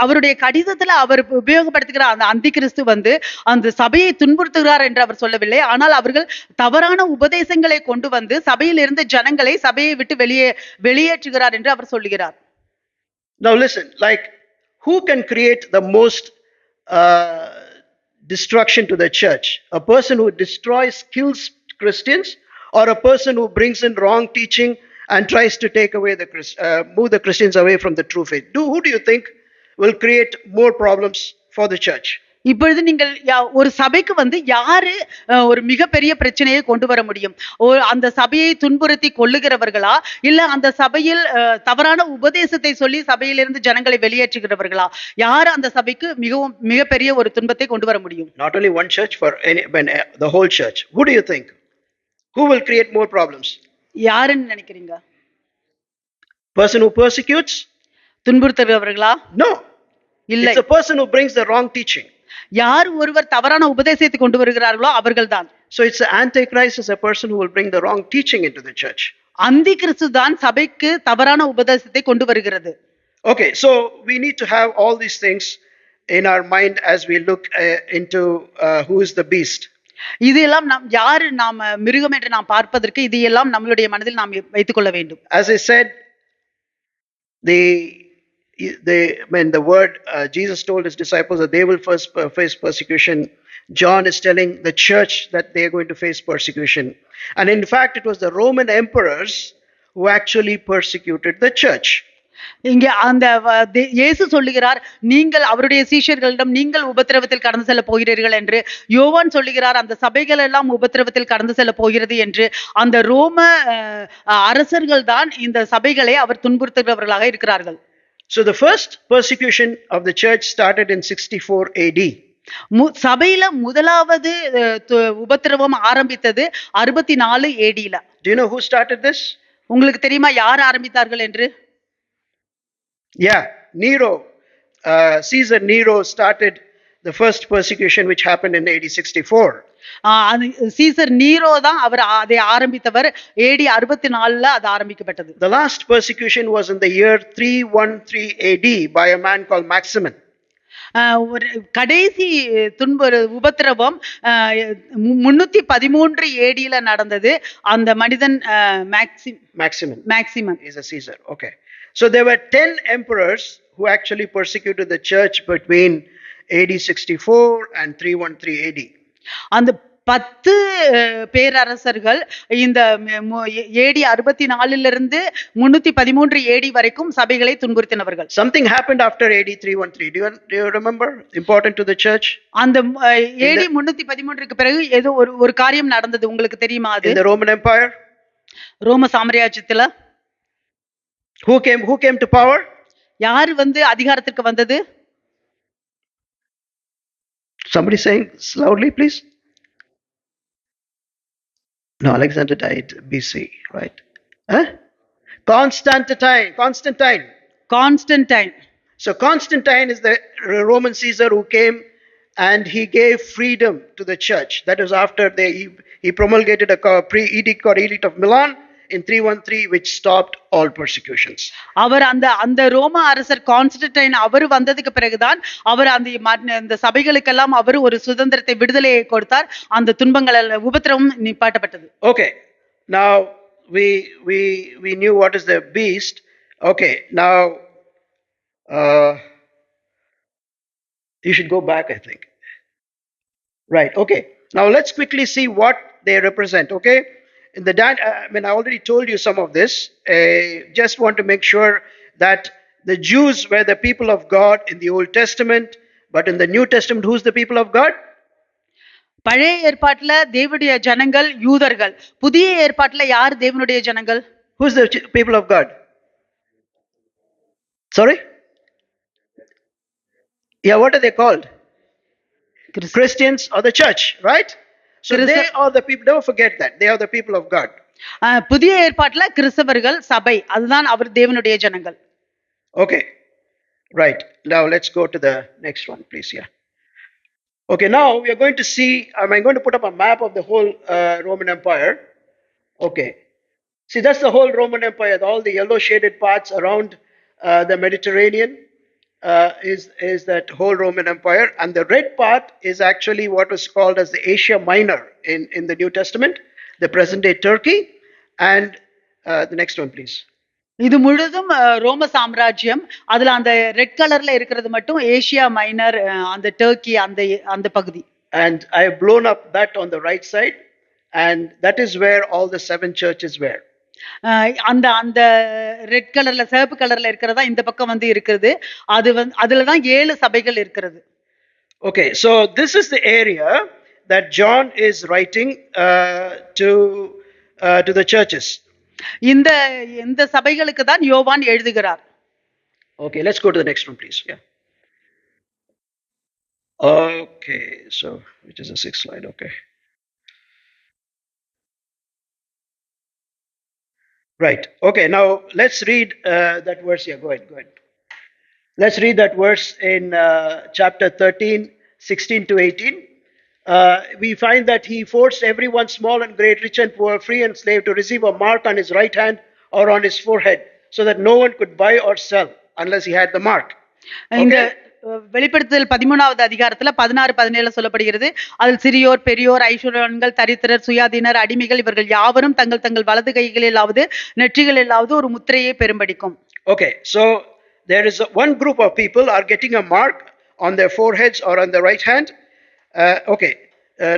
அவருடைய கடிதத்துல அவர் உபயோகப்படுத்துகிற அந்த அந்தி கிறிஸ்து வந்து அந்த சபையை துன்புறுத்துகிறார் என்று அவர் சொல்லவில்லை. ஆனால் அவர்கள் தவறான உபதேசங்களை கொண்டு வந்து சபையில் இருந்த ஜனங்களை சபையை விட்டு வெளியேற்றுகிறார் என்று அவர் சொல்லுகிறார். Now listen, like, who can create the most destruction to the church? A person who destroys, kills Christians, or a person who brings in wrong teaching and tries to take away move the Christians away from the true faith? Who do you think will create more problems for the church? இப்பொழுது நீங்கள் ஒரு சபைக்கு வந்து யாரு ஒரு மிகப்பெரிய பிரச்சனையை கொண்டு வர முடியும்? அந்த சபையை துன்புறுத்தி கொள்ளுகிறவர்களா, இல்ல அந்த சபையில் தவறான உபதேசத்தை சொல்லி சபையிலிருந்து ஜனங்களை வெளியேற்றுகிறவர்களா? யார் அந்த சபைக்கு மிகப்பெரிய ஒரு துன்பத்தை கொண்டு வர முடியும்? Not only one church, the whole church. Who do you think? Who will create more problems? யாருன்னு நினைக்கிறீங்க? Person who persecutes? துன்புறுத்துகிறவர்களா? No. இல்லை. It's a person who brings the wrong teaching. யார் ஒருவர் தவறான உபதேசத்தை கொண்டு வருகிறார்களோ அவர்கள்தான். So it's the Antichrist is a person who will bring the wrong teaching into the church. அந்தி கிறிஸ்து தான் சபைக்கு தவறான உபதேசத்தை கொண்டு வருகிறது. Okay, so we need to have all these things in our mind as we look into who is the beast. இதெல்லாம் யாரு நாம மிருகம் என்று நாம் பார்ப்பதற்கு இதையெல்லாம் நம்மளுடைய மனதில் நாம் வைத்துக் கொள்ள வேண்டும். As I said, when the word Jesus told his disciples that they will first face persecution, John is telling the church that they are going to face persecution. And in fact, it was the Roman emperors who actually persecuted the church. இங்கே அந்த இயேசு சொல்லுகிறார், நீங்கள் அவருடைய சீஷர்களிடம் நீங்கள் உபத்திரவத்தில் கடந்து செல்ல போகிறீர்கள் என்று. யோவான் சொல்லுகிறார், அந்த சபைகள் எல்லாம் உபத்திரவத்தில் கடந்து செல்ல போகிறது என்று. அந்த ரோம அரசர்கள் தான் இந்த சபைகளை அவர் துன்புறுத்துகிறவர்களாக இருக்கிறார்கள். So the first persecution of the church started in 64 AD. சபையில முதலாவது உபத்திரவம் ஆரம்பித்தது 64 AD-ல. Do you know who started this? உங்களுக்கு தெரியுமா யார் ஆரம்பித்தார்கள் என்று? Yeah, Nero. Caesar Nero started the first persecution which happened in AD 64. Caesar நீரோ தான் அவர் அதை ஆரம்பித்தவர். AD 64ல அது ஆரம்பிக்கப்பட்டது. The last persecution was in the year 313 AD by a man called Maximin. ஒரு கடைசி உபத்திரவம் 313 AD-ல நடந்தது. அந்த மனிதன் Maximin is a Caesar. Okay, so there were 10 emperors who actually persecuted the church between AD 64 and 313 AD. அந்த 10 பேரரசர்கள் இந்த AD 64லிருந்து 313 AD வரைக்கும் சபைகளை துன்புறுத்தினவர்கள். Something happened after AD 313. Do you remember? Important to the church. அந்த AD 313க்கு பிறகு ஏதோ ஒரு காரியம் நடந்தது, உங்களுக்கு தெரியுமா அது? In the Roman Empire. ரோம சாம்ராஜ்யத்துல who came to power? யார் வந்து அதிகாரத்துக்கு வந்தது? Somebody saying loudly, please. No, Alexander died BC, right? Constantine. So Constantine is the Roman Caesar who came and he gave freedom to the church. That was after he promulgated a edict called Edict of Milan in 313 which stopped all persecutions. அவர் அந்த ரோம அரசர் Constantine அவர் வந்ததுக்கு பிறகுதான் அவர் அந்த சபைகளுக்கெல்லாம் அவர் ஒரு சுதந்திரத்தை விடுதலையை கொடுத்தார். அந்த துன்பங்கள் உபத்திரவம் நிப்பாட்டப்பட்டது. Okay, now we knew what is the beast. Okay, now you should go back, I think. Right, okay, now let's quickly see what they represent. Okay, I already told you some of this. Just want to make sure that the Jews were the people of God in the Old Testament, but in the New Testament, who's the people of God? பழைய ஏற்பாட்டுல தேவனுடைய ஜனங்கள் யூதர்கள். புதிய ஏற்பாட்டுல யார் தேவனுடைய ஜனங்கள்? Who's the people of God? Sorry? Yeah, what are they called? Christians or the church, right? So they are the people. Don't forget that they are the people of God. புதிய ஏற்பாட்டுல கிறிஸ்தவர்கள் சபை, அதுதான் அவர் தேவனுடைய ஜனங்கள். Okay, right. Now let's go to the next one, please. Yeah. Okay, now we are going to see. I'm going to put up a map of the whole Roman Empire. Okay. See, that's the whole Roman Empire. All the yellow shaded parts around the Mediterranean is that whole Roman Empire. And the red part is actually what was called as the Asia Minor in the New Testament, the present day Turkey. And the next one, please. இது முழுதும் ரோம சாம்ராஜ்யம். அதுல அந்த red கலர்ல இருக்கிறது மட்டும் Asia minor, அந்த டர்க்கி, அந்த அந்த பகுதி. And I have blown up that on the right side, and that is where all the 7 churches were. அந்த அந்த ரெட் கலர்ல, சிவப்பு கலர்ல இருக்கிறதா இந்த பக்கம் வந்து இருக்குது. அது வந்து அதுலதான் 7 சபைகள் இருக்கிறது. Okay, so this is the area that John is writing to the churches. இந்த இந்த சபைகளுக்கு தான் யோவான் எழுதுகிறார். Okay, let's go to the next one, please. Yeah. Okay, so which is the 6th slide? Okay. Right. Okay, now let's read that verse here. Go ahead. Let's read that verse in chapter 13, 16 to 18. We find that he forced everyone, small and great, rich and poor, free and slave, to receive a mark on his right hand or on his forehead, so that no one could buy or sell unless he had the mark. Okay? வெளிப்படுத்துதல் 13வது அதிகாரத்துல 16, 17 சொல்லப்படுகிறது. அதில் சிறியோர், பெரியோர், ஐஸ்வர்யவான்கள், தரித்திரர், சுயாதீனர், அடிமைகள் இவர்கள் யாவரும் தங்கள் தங்கள் வலது கைகளிலாவது நெற்றிகளிலாவது ஒரு முத்திரையை பெரும்படிக்கும். Okay, so there is one group of people are getting a mark on their foreheads or on the right hand. Okay,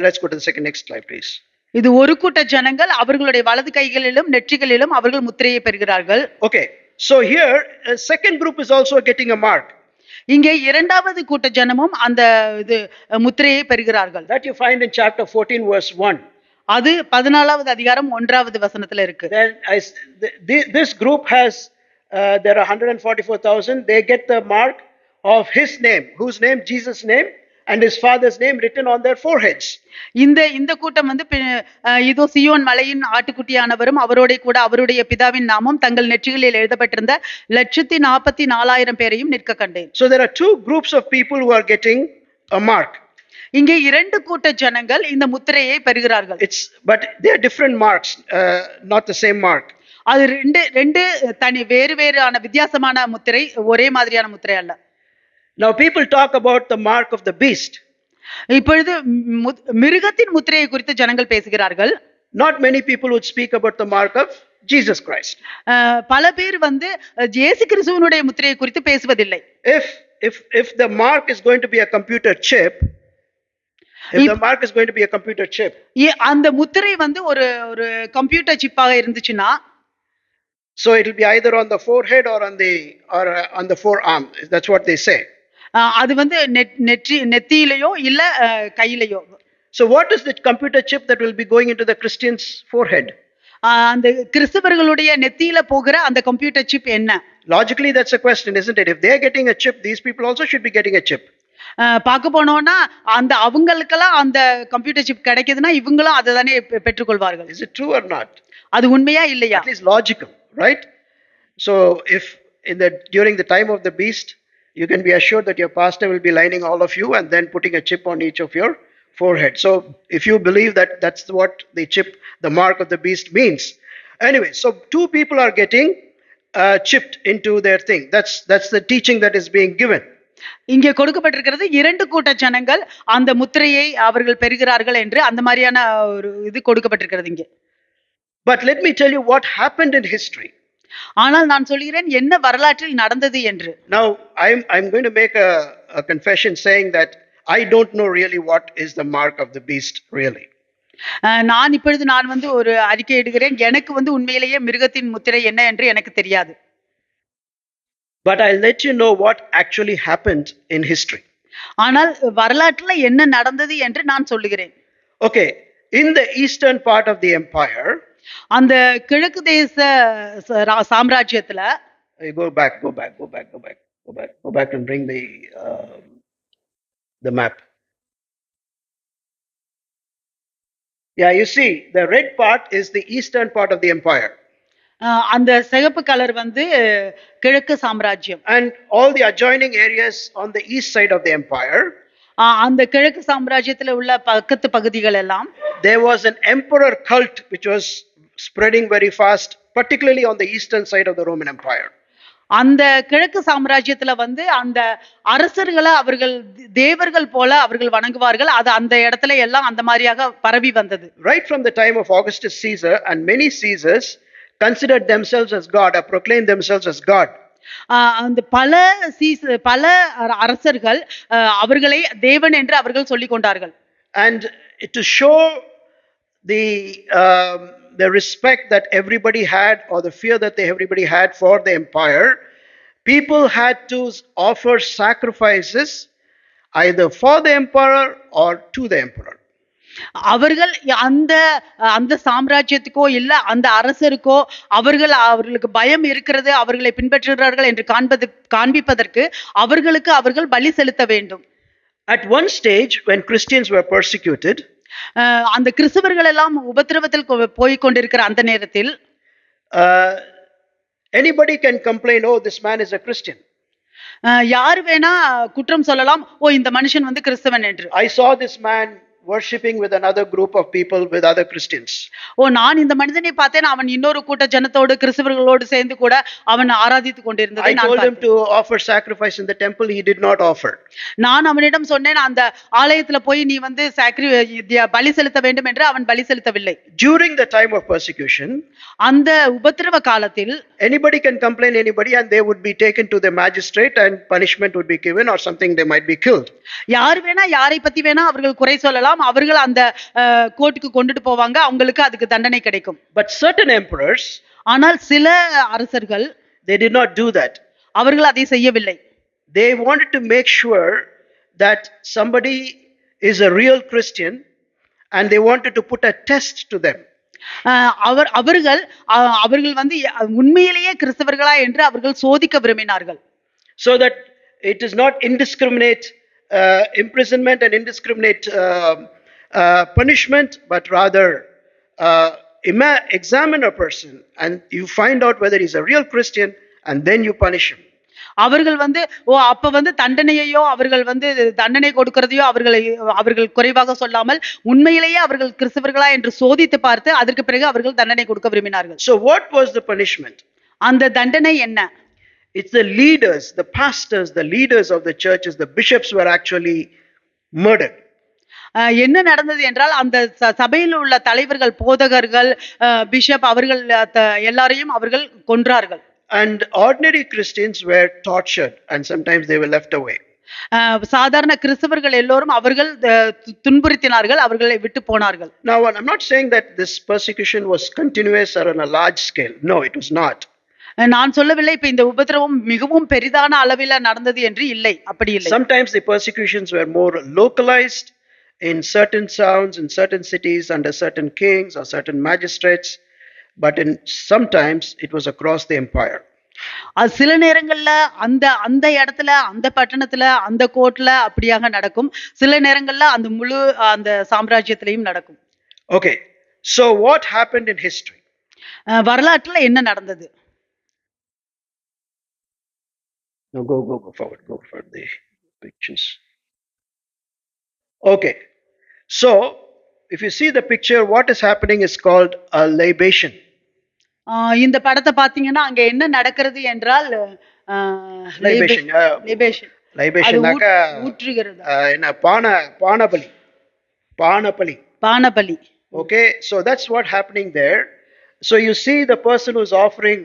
let's go to the next slide, please. இது ஒரு கூட்ட ஜனங்கள் அவர்களுடைய வலது கைகளிலும் நெற்றிகளிலும் அவர்கள் முத்திரையை பெறுகிறார்கள். Okay, so here second group is also getting a mark. இங்கே இரண்டாவது கூட்ட ஜனமும் அந்த இது முத்திரையை பெறுகிறார்கள். That you find in chapter 14 verse 1. அது 14வது அதிகாரம் 1வது வசனத்துல இருக்கு. Then this group has there are 144,000. They get the mark of his name, whose name? Jesus' name, and his father's name written on their foreheads. இந்த கூட்டம் வந்து இதோ Zion மலையின் ஆட்டுக்குட்டியானவரும் அவரோட கூட அவருடைய பிதாவின் நாமம் தங்கள் நெற்றிகளில் எழுதப்பட்டிருந்த 144,000 பேரையும் நிற்க கண்டேன். So there are 2 groups of people who are getting a mark. இங்கே 2 கூட்ட ஜனங்கள் இந்த முத்திரையை பெறுகிறார்கள். But they are different marks, not the same mark. அது ரெண்டு தனி வேறு வித்தியாசமான முத்திரை, ஒரே மாதிரியான முத்திரை அல்ல. Now people talk about the mark of the beast. இப்பொழுது மிருகத்தின் முத்திரையை குறித்து ஜனங்கள் பேசுகிறார்கள். Not many people would speak about the mark of Jesus Christ. பல பேர் வந்து இயேசு கிறிஸ்துவினுடைய முத்திரையை குறித்து பேசுவதில்லை. If the mark is going to be a computer chip, அந்த முத்திரை வந்து ஒரு கம்ப்யூட்டர் சிப்பாக இருந்துச்சுன்னா, so it will be either on the forehead or on the forearm. That's what they say. அது வந்து நெத்தியிலையோ இல்ல கையிலையோ. So what is the computer chip that will be going into the Christian's forehead? அந்த கிறிஸ்தவர்களுடைய நெத்தியில போகிற அந்த computer chip என்ன? Logically that's a question, isn't it? If they are getting a chip, these people also should be getting a chip. பார்க்க போனோம்னா அந்த அவங்களுக்கெல்லாம் அந்த கம்ப்யூட்டர் சிப் கிடைக்குதுன்னா இவங்களும் அதை தானே பெற்றுக்கொள்வார்கள். Is it true or not? அது உண்மையா இல்லையா? At least logical, right? So if during the time of the beast, you can be assured that your pastor will be lining all of you and then putting a chip on each of your forehead. So if you believe that that's what the chip, the mark of the beast means. Anyway, so 2 people are getting chipped into their thing. That's the teaching that is being given. இங்கே கொடுக்கப்பட்டிருக்கிறது 2 கூட்ட ஜனங்கள் அந்த முத்திரையை அவர்கள் பெறுகிறார்கள் என்று அந்த மாதிரியான ஒரு இது கொடுக்கப்பட்டிருக்கிறது இங்கே. But let me tell you what happened in history. ஆனால் நான் சொல்கிறேன் என்ன வரலாற்றில் நடந்தது என்று. Now I'm going to make a confession saying that I don't know really what is the mark of the beast really. நான் வந்து ஒரு அறிக்கை இடுகிறேன். எனக்கு வந்து உண்மையிலேயே மிருகத்தின் முத்திரை என்ன என்று எனக்கு தெரியாது. But I'll let you know what actually happened in history. ஆனால் வரலாற்றில் என்ன நடந்தது என்று நான் சொல்லுகிறேன். Okay, in the eastern part of the empire, அந்த கிழக்கு தேச சாம்ராஜ்யத்துல, go back and bring the map. Yeah, you see the red part is the eastern part of the empire. அந்த சிவப்பு கலர் வந்து கிழக்கு சாம்ராஜ்யம். And all the adjoining areas on the east side of the empire, அந்த கிழக்கு சாம்ராஜ்யத்துல உள்ள பக்கத்து பகுதிகள் எல்லாம், there was an emperor cult which was spreading very fast, particularly on the eastern side of the Roman Empire. அந்த கிழக்கு சாம்ராஜ்யத்துல வந்து அந்த அரசர்களை அவர்கள் தேவர்கள் போல அவர்கள் வணங்குவார்கள். அது அந்த இடத்துல எல்லாம் அந்த மாதிரியாக பரவி வந்தது. Right from the time of Augustus Caesar, and many Caesars considered themselves as God or proclaimed themselves as God. அந்த பல அரசர்கள் அவர்களை தேவன் என்று அவர்கள் சொல்லிக் கொண்டார்கள். And to show the the respect that everybody had, or the fear that everybody had for the empire, people had to offer sacrifices either for the emperor or to the emperor. அவர்கள் அந்த அந்த சாம்ராஜ்யத்துக்கோ இல்ல அந்த அரசருக்கோ அவர்களுக்கு பயம் இருக்கிறது, அவர்களை பின்பற்றுகிறார்கள் என்று காண்பிப்பதற்கு அவர்கள் பலி செலுத்த வேண்டும். At one stage when Christians were persecuted, அந்த கிறிஸ்தவர்கள் எல்லாம் உபத்திரவத்தில் போய் கொண்டிருக்கிற அந்த நேரத்தில் anybody can complain, oh, this man is a Christian. யார் வேணா குற்றம் சொல்லலாம், ஓ இந்த மனுஷன் வந்து கிறிஸ்தவன் என்று. I saw this man worshipping with another group of people, with other Christians. ஓ நான் இந்த மனிதனை பார்த்தேன், அவன் இன்னொரு கூட்ட ஜனத்தோடு கிறிஸ்தவர்களோடு சேர்ந்து கூட அவன் ஆராதித்துக் கொண்டிருந்ததை நான் பார்த்தேன். I told him to offer sacrifice in the temple, he did not offer. நான் அவனிடம் சொன்னேன், அந்த ஆலயத்துல போய் நீ வந்து பலி செலுத்த வேண்டும் என்று. அவன் பலி செலுத்தவில்லை. During the time of persecution, அந்த உபத்திரவ காலத்தில் anybody can complain anybody, and they would be taken to the magistrate and punishment would be given, or something, they might be killed. யார் வேணா யாரை பத்தி வேணா அவர்கள் குறை சொல்லலாம், அவர்கள் அந்த கோர்ட்டுக்கு கொண்டுட்டு போவாங்க, அவங்களுக்கு அதுக்கு தண்டனை கிடைக்கும். But certain emperors, ஆனால் சில அரசர்கள், they did not do that. அவர்கள் அதை செய்யவில்லை. They wanted to make sure that somebody is a real Christian, and they wanted to put a test to them. அவர்கள் வந்து உண்மையிலேயே கிறிஸ்தவர்களா என்று அவர்கள் சோதிக்க விரும்பினார்கள். So that it is not indiscriminate imprisonment and indiscriminate punishment, but rather examine a person and you find out whether he's a real Christian, and then you punish him. அவர்கள் வந்து அப்ப வந்து தண்டனையோ அவர்கள் வந்து தண்டனை கொடுக்கிறதையோ அவர்கள் குறைவாக சொல்லாமல் உண்மையிலேயே அவர்கள் கிறிஸ்தவர்களா என்று சோதித்து பார்த்து அதற்கு பிறகு அவர்கள் தண்டனை கொடுக்க விரும்பினார்கள். So what was the punishment? அந்த தண்டனை என்ன? It's the leaders, the pastors, the leaders of the churches, the bishops were actually murdered. என்ன நடந்தது என்றால், அந்த சபையில் உள்ள தலைவர்கள், போதகர்கள், பிஷப் அவர்கள் எல்லாரையும் அவர்கள் கொன்றார்கள். And ordinary Christians were tortured, and sometimes they were left away. சாதாரண கிறிஸ்தவர்கள் எல்லோரும் அவர்கள் துன்புறுத்தினார்கள், அவர்களை விட்டு போனார்கள். Now I'm not saying that this persecution was continuous or on a large scale. No, it was not. நான் சொல்லவில்லை இப்ப இந்த உபத்திரவம் மிகவும் பெரிதான அளவில் நடந்தது என்று இல்லை, அப்படி இல்லை. Sometimes the persecutions were more localized in certain towns, in certain cities, under certain kings or certain magistrates, but sometimes it was across the empire. சில நேரங்கள்ல அந்த இடத்துல, அந்த பட்டணத்துல, அந்த கோர்ட்ல அப்படியாக நடக்கும். சில நேரங்கள்ல அந்த முழு அந்த சாம்ராஜ்யத்திலையும் நடக்கும். Okay, so what happened in history? வரலாற்றுல என்ன நடந்தது? No, go forward the pictures. Okay, so if you see the picture, what is happening is called a libation. இந்த படத்தை பாத்தீங்கன்னா அங்க என்ன நடக்கிறது என்றால் libation. ஊற்றுகிறது. என்ன பானபலி. Okay, so that's what happening there. So you see the person who's offering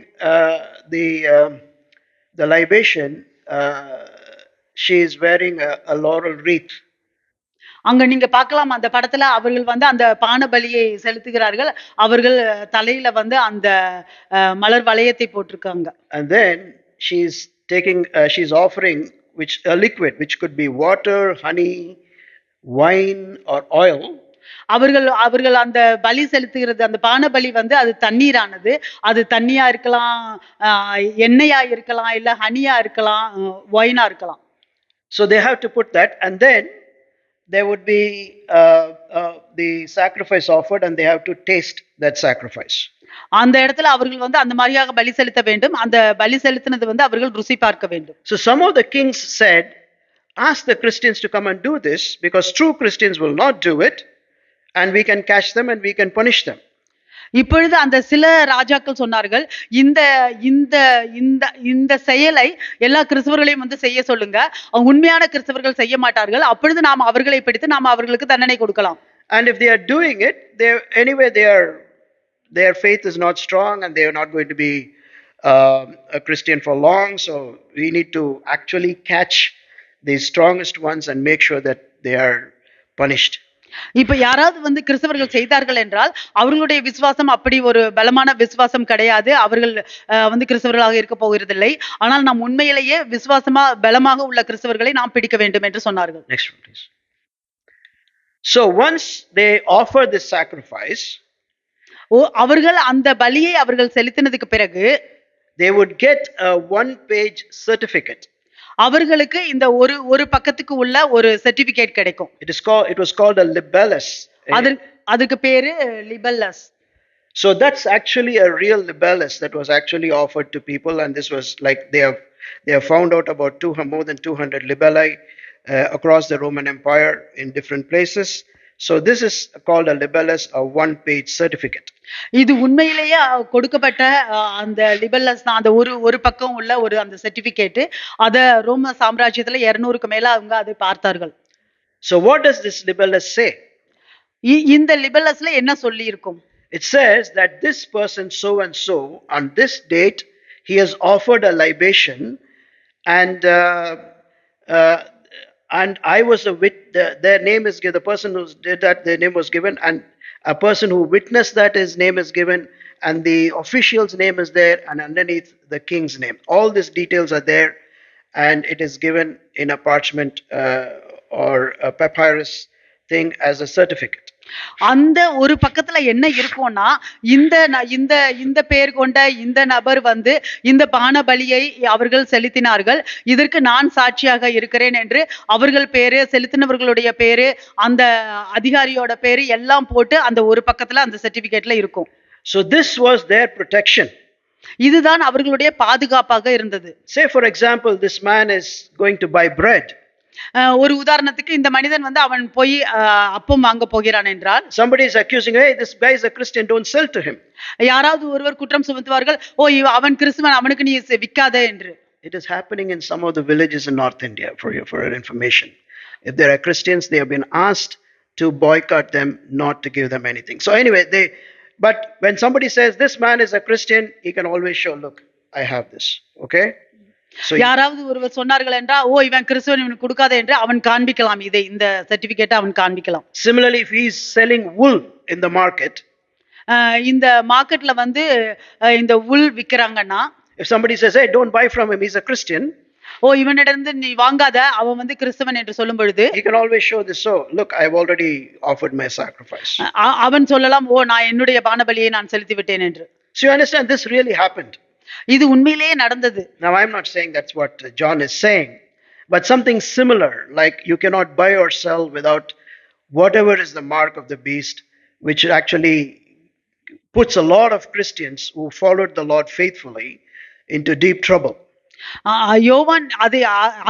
the libation, she is wearing a laurel wreath. அங்க நீங்க பார்க்கலாம் அந்த படத்துல அவர்கள் வந்து அந்த பானபலியை செலுத்துகிறார்கள். அவர்கள் தலையில வந்து அந்த மலர் வளையத்தை போட்டிருக்காங்க. And then she's offering a liquid which could be water, honey, wine or oil. அவர்கள் அந்த பலி செலுத்துகிறது, அந்த பானபலி வந்து அது தண்ணீரானது. அது தண்ணியா இருக்கலாம், எண்ணெயா இருக்கலாம், இல்ல ஹனியா இருக்கலாம், ஒயினா இருக்கலாம். So they have to put that, and then there would be the sacrifice offered, and they have to taste that sacrifice. அந்த இடத்துல அவர்கள் வந்து அந்த மாதிரியாக பலி செலுத்த வேண்டும். அந்த பலி செலுத்தினது வந்து அவர்கள் ருசி பார்க்க வேண்டும். So some of the kings said, ask the Christians to come and do this, because true Christians will not do it, and we can catch them and we can punish them. இப்பொழுது அந்த சில ராஜாக்கள் சொன்னார்கள், இந்த இந்த இந்த இந்த செயலை எல்லா கிறிஸ்தவர்களையும் வந்து செய்ய சொல்லுங்க. உண்மையான கிறிஸ்தவர்கள் செய்ய மாட்டார்கள். அப்பொழுது நாம் அவர்களை பிடித்து நாம் அவர்களுக்கு தண்டனை கொடுக்கலாம். And if they are doing it, they anyway their faith is not strong and they are not going to be a Christian for long. So we need to actually catch the strongest ones and make sure that they are punished. இப்ப யாராவது வந்து கிறிஸ்தவர்கள் செய்தார்கள் என்றால் அவர்களுடைய விசுவாசம் அப்படி ஒரு பலமான விசுவாசம் கிடையாது. அவர்கள் வந்து கிறிஸ்தவர்களாக இருக்க போகிறதில்லை. ஆனால் நாம் உண்மையிலேயே விசுவாசமா பலமாக உள்ள கிறிஸ்தவர்களை நாம் பிடிக்க வேண்டும் என்று சொன்னார்கள். Next one, please. So once they offer this sacrifice, அவர்கள் அந்த பலியை அவர்கள் செலுத்தினதுக்கு பிறகு they would get a one-page certificate. அவர்களுக்கு இந்த ஒரு பக்கத்துக்கு உள்ள ஒரு சர்டிபிகேட் கிடைக்கும். It was called a libellus. அதுக்கு பேரு லிபல்லஸ். So that's actually a real libellus that was actually offered to people, and this was like they have found out about more than 200 libelli across the Roman Empire in different places. So this is called a libellus, a one-page certificate. இது உண்மையிலேயே கொடுக்கப்பட்ட அந்த லிபல்லஸ் தான். அந்த ஒரு பக்கம் உள்ள ஒரு அந்த சர்டிபிகேட். அத ரோம சாம்ராஜ்யத்துல 200க்கு மேல அவங்க அதை பார்த்தார்கள். So what does this libellus say? இந்த லிபல்லஸ்ல என்ன சொல்லி இருக்கும்? It says that this person so and so on this date he has offered a libation, and I was their name is given. The person who did that, their name was given, and a person who witnessed that, his name is given, and the official's name is there, and underneath the king's name. All these details are there, and it is given in a parchment or a papyrus thing as a certificate. அந்த ஒரு பக்கத்துல என்ன இருக்கும்னா, இந்த பெயர் கொண்ட இந்த நபர் வந்து இந்த பான பலியை அவர்கள் செலுத்தினார்கள், இதற்கு நான் சாட்சியாக இருக்கிறேன் என்று அவர்கள் பேரு, செலுத்தினவர்களுடைய பேரு, அந்த அதிகாரியோட பேரு எல்லாம் போட்டு அந்த ஒரு பக்கத்துல அந்த சர்டிபிகேட்ல இருக்கும். So this was their protection. இதுதான் அவர்களுடைய பாதுகாப்பாக இருந்தது. Say for example, this man is going to buy bread. ஒரு உதாரணத்துக்கு இந்த மனிதன் வந்து அவன் போய் அப்பம் வாங்க போகிறான் என்றால், somebody is accusing, hey, this guy is a Christian, don't sell to him. யாராவது ஒருவர் குற்றம் சுமத்துவார்கள், அவன் கிறிஸ்தவன், அவனுக்கு நீ விக்காதே என்று. It is happening in some of the villages in North India, for your information. If there are Christians, they have been asked to boycott them, not to give them anything. So anyway, but when somebody says this man is a Christian, he can always show, look, I have this. Okay? யாராவது ஒருவர் சொன்னார்கள் என்றால், இவன் கிறிஸ்தவன், இவனுக்கு கொடுக்காத என்று அவன் காண்பிக்கலாம். இந்த சர்டிபிகேட்டை அவன் காண்பிக்கலாம். Similarly, if he is selling wool in the market, இந்த மார்க்கெட்ல வந்து இந்த wool விக்கிறாங்கன்னா, if somebody says, hey, don't buy from him, he's a Christian, இவனிடமிருந்து நீ வாங்காத, அவன் வந்து கிறிஸ்தவன் என்று சொல்லும் பொழுது, he can always show this. So look, I have already offered my sacrifice. அவன் சொல்லலாம், நான் என்னுடைய பானபலியை நான் செலுத்தி விட்டேன் என்று. So you understand, this really happened. இது உண்மையிலேயே நடந்தது. Now I'm not saying that's what John is saying, but something similar, like you cannot buy or sell without whatever is the mark of the beast, which actually puts a lot of Christians who followed the Lord faithfully into deep trouble. யோவான்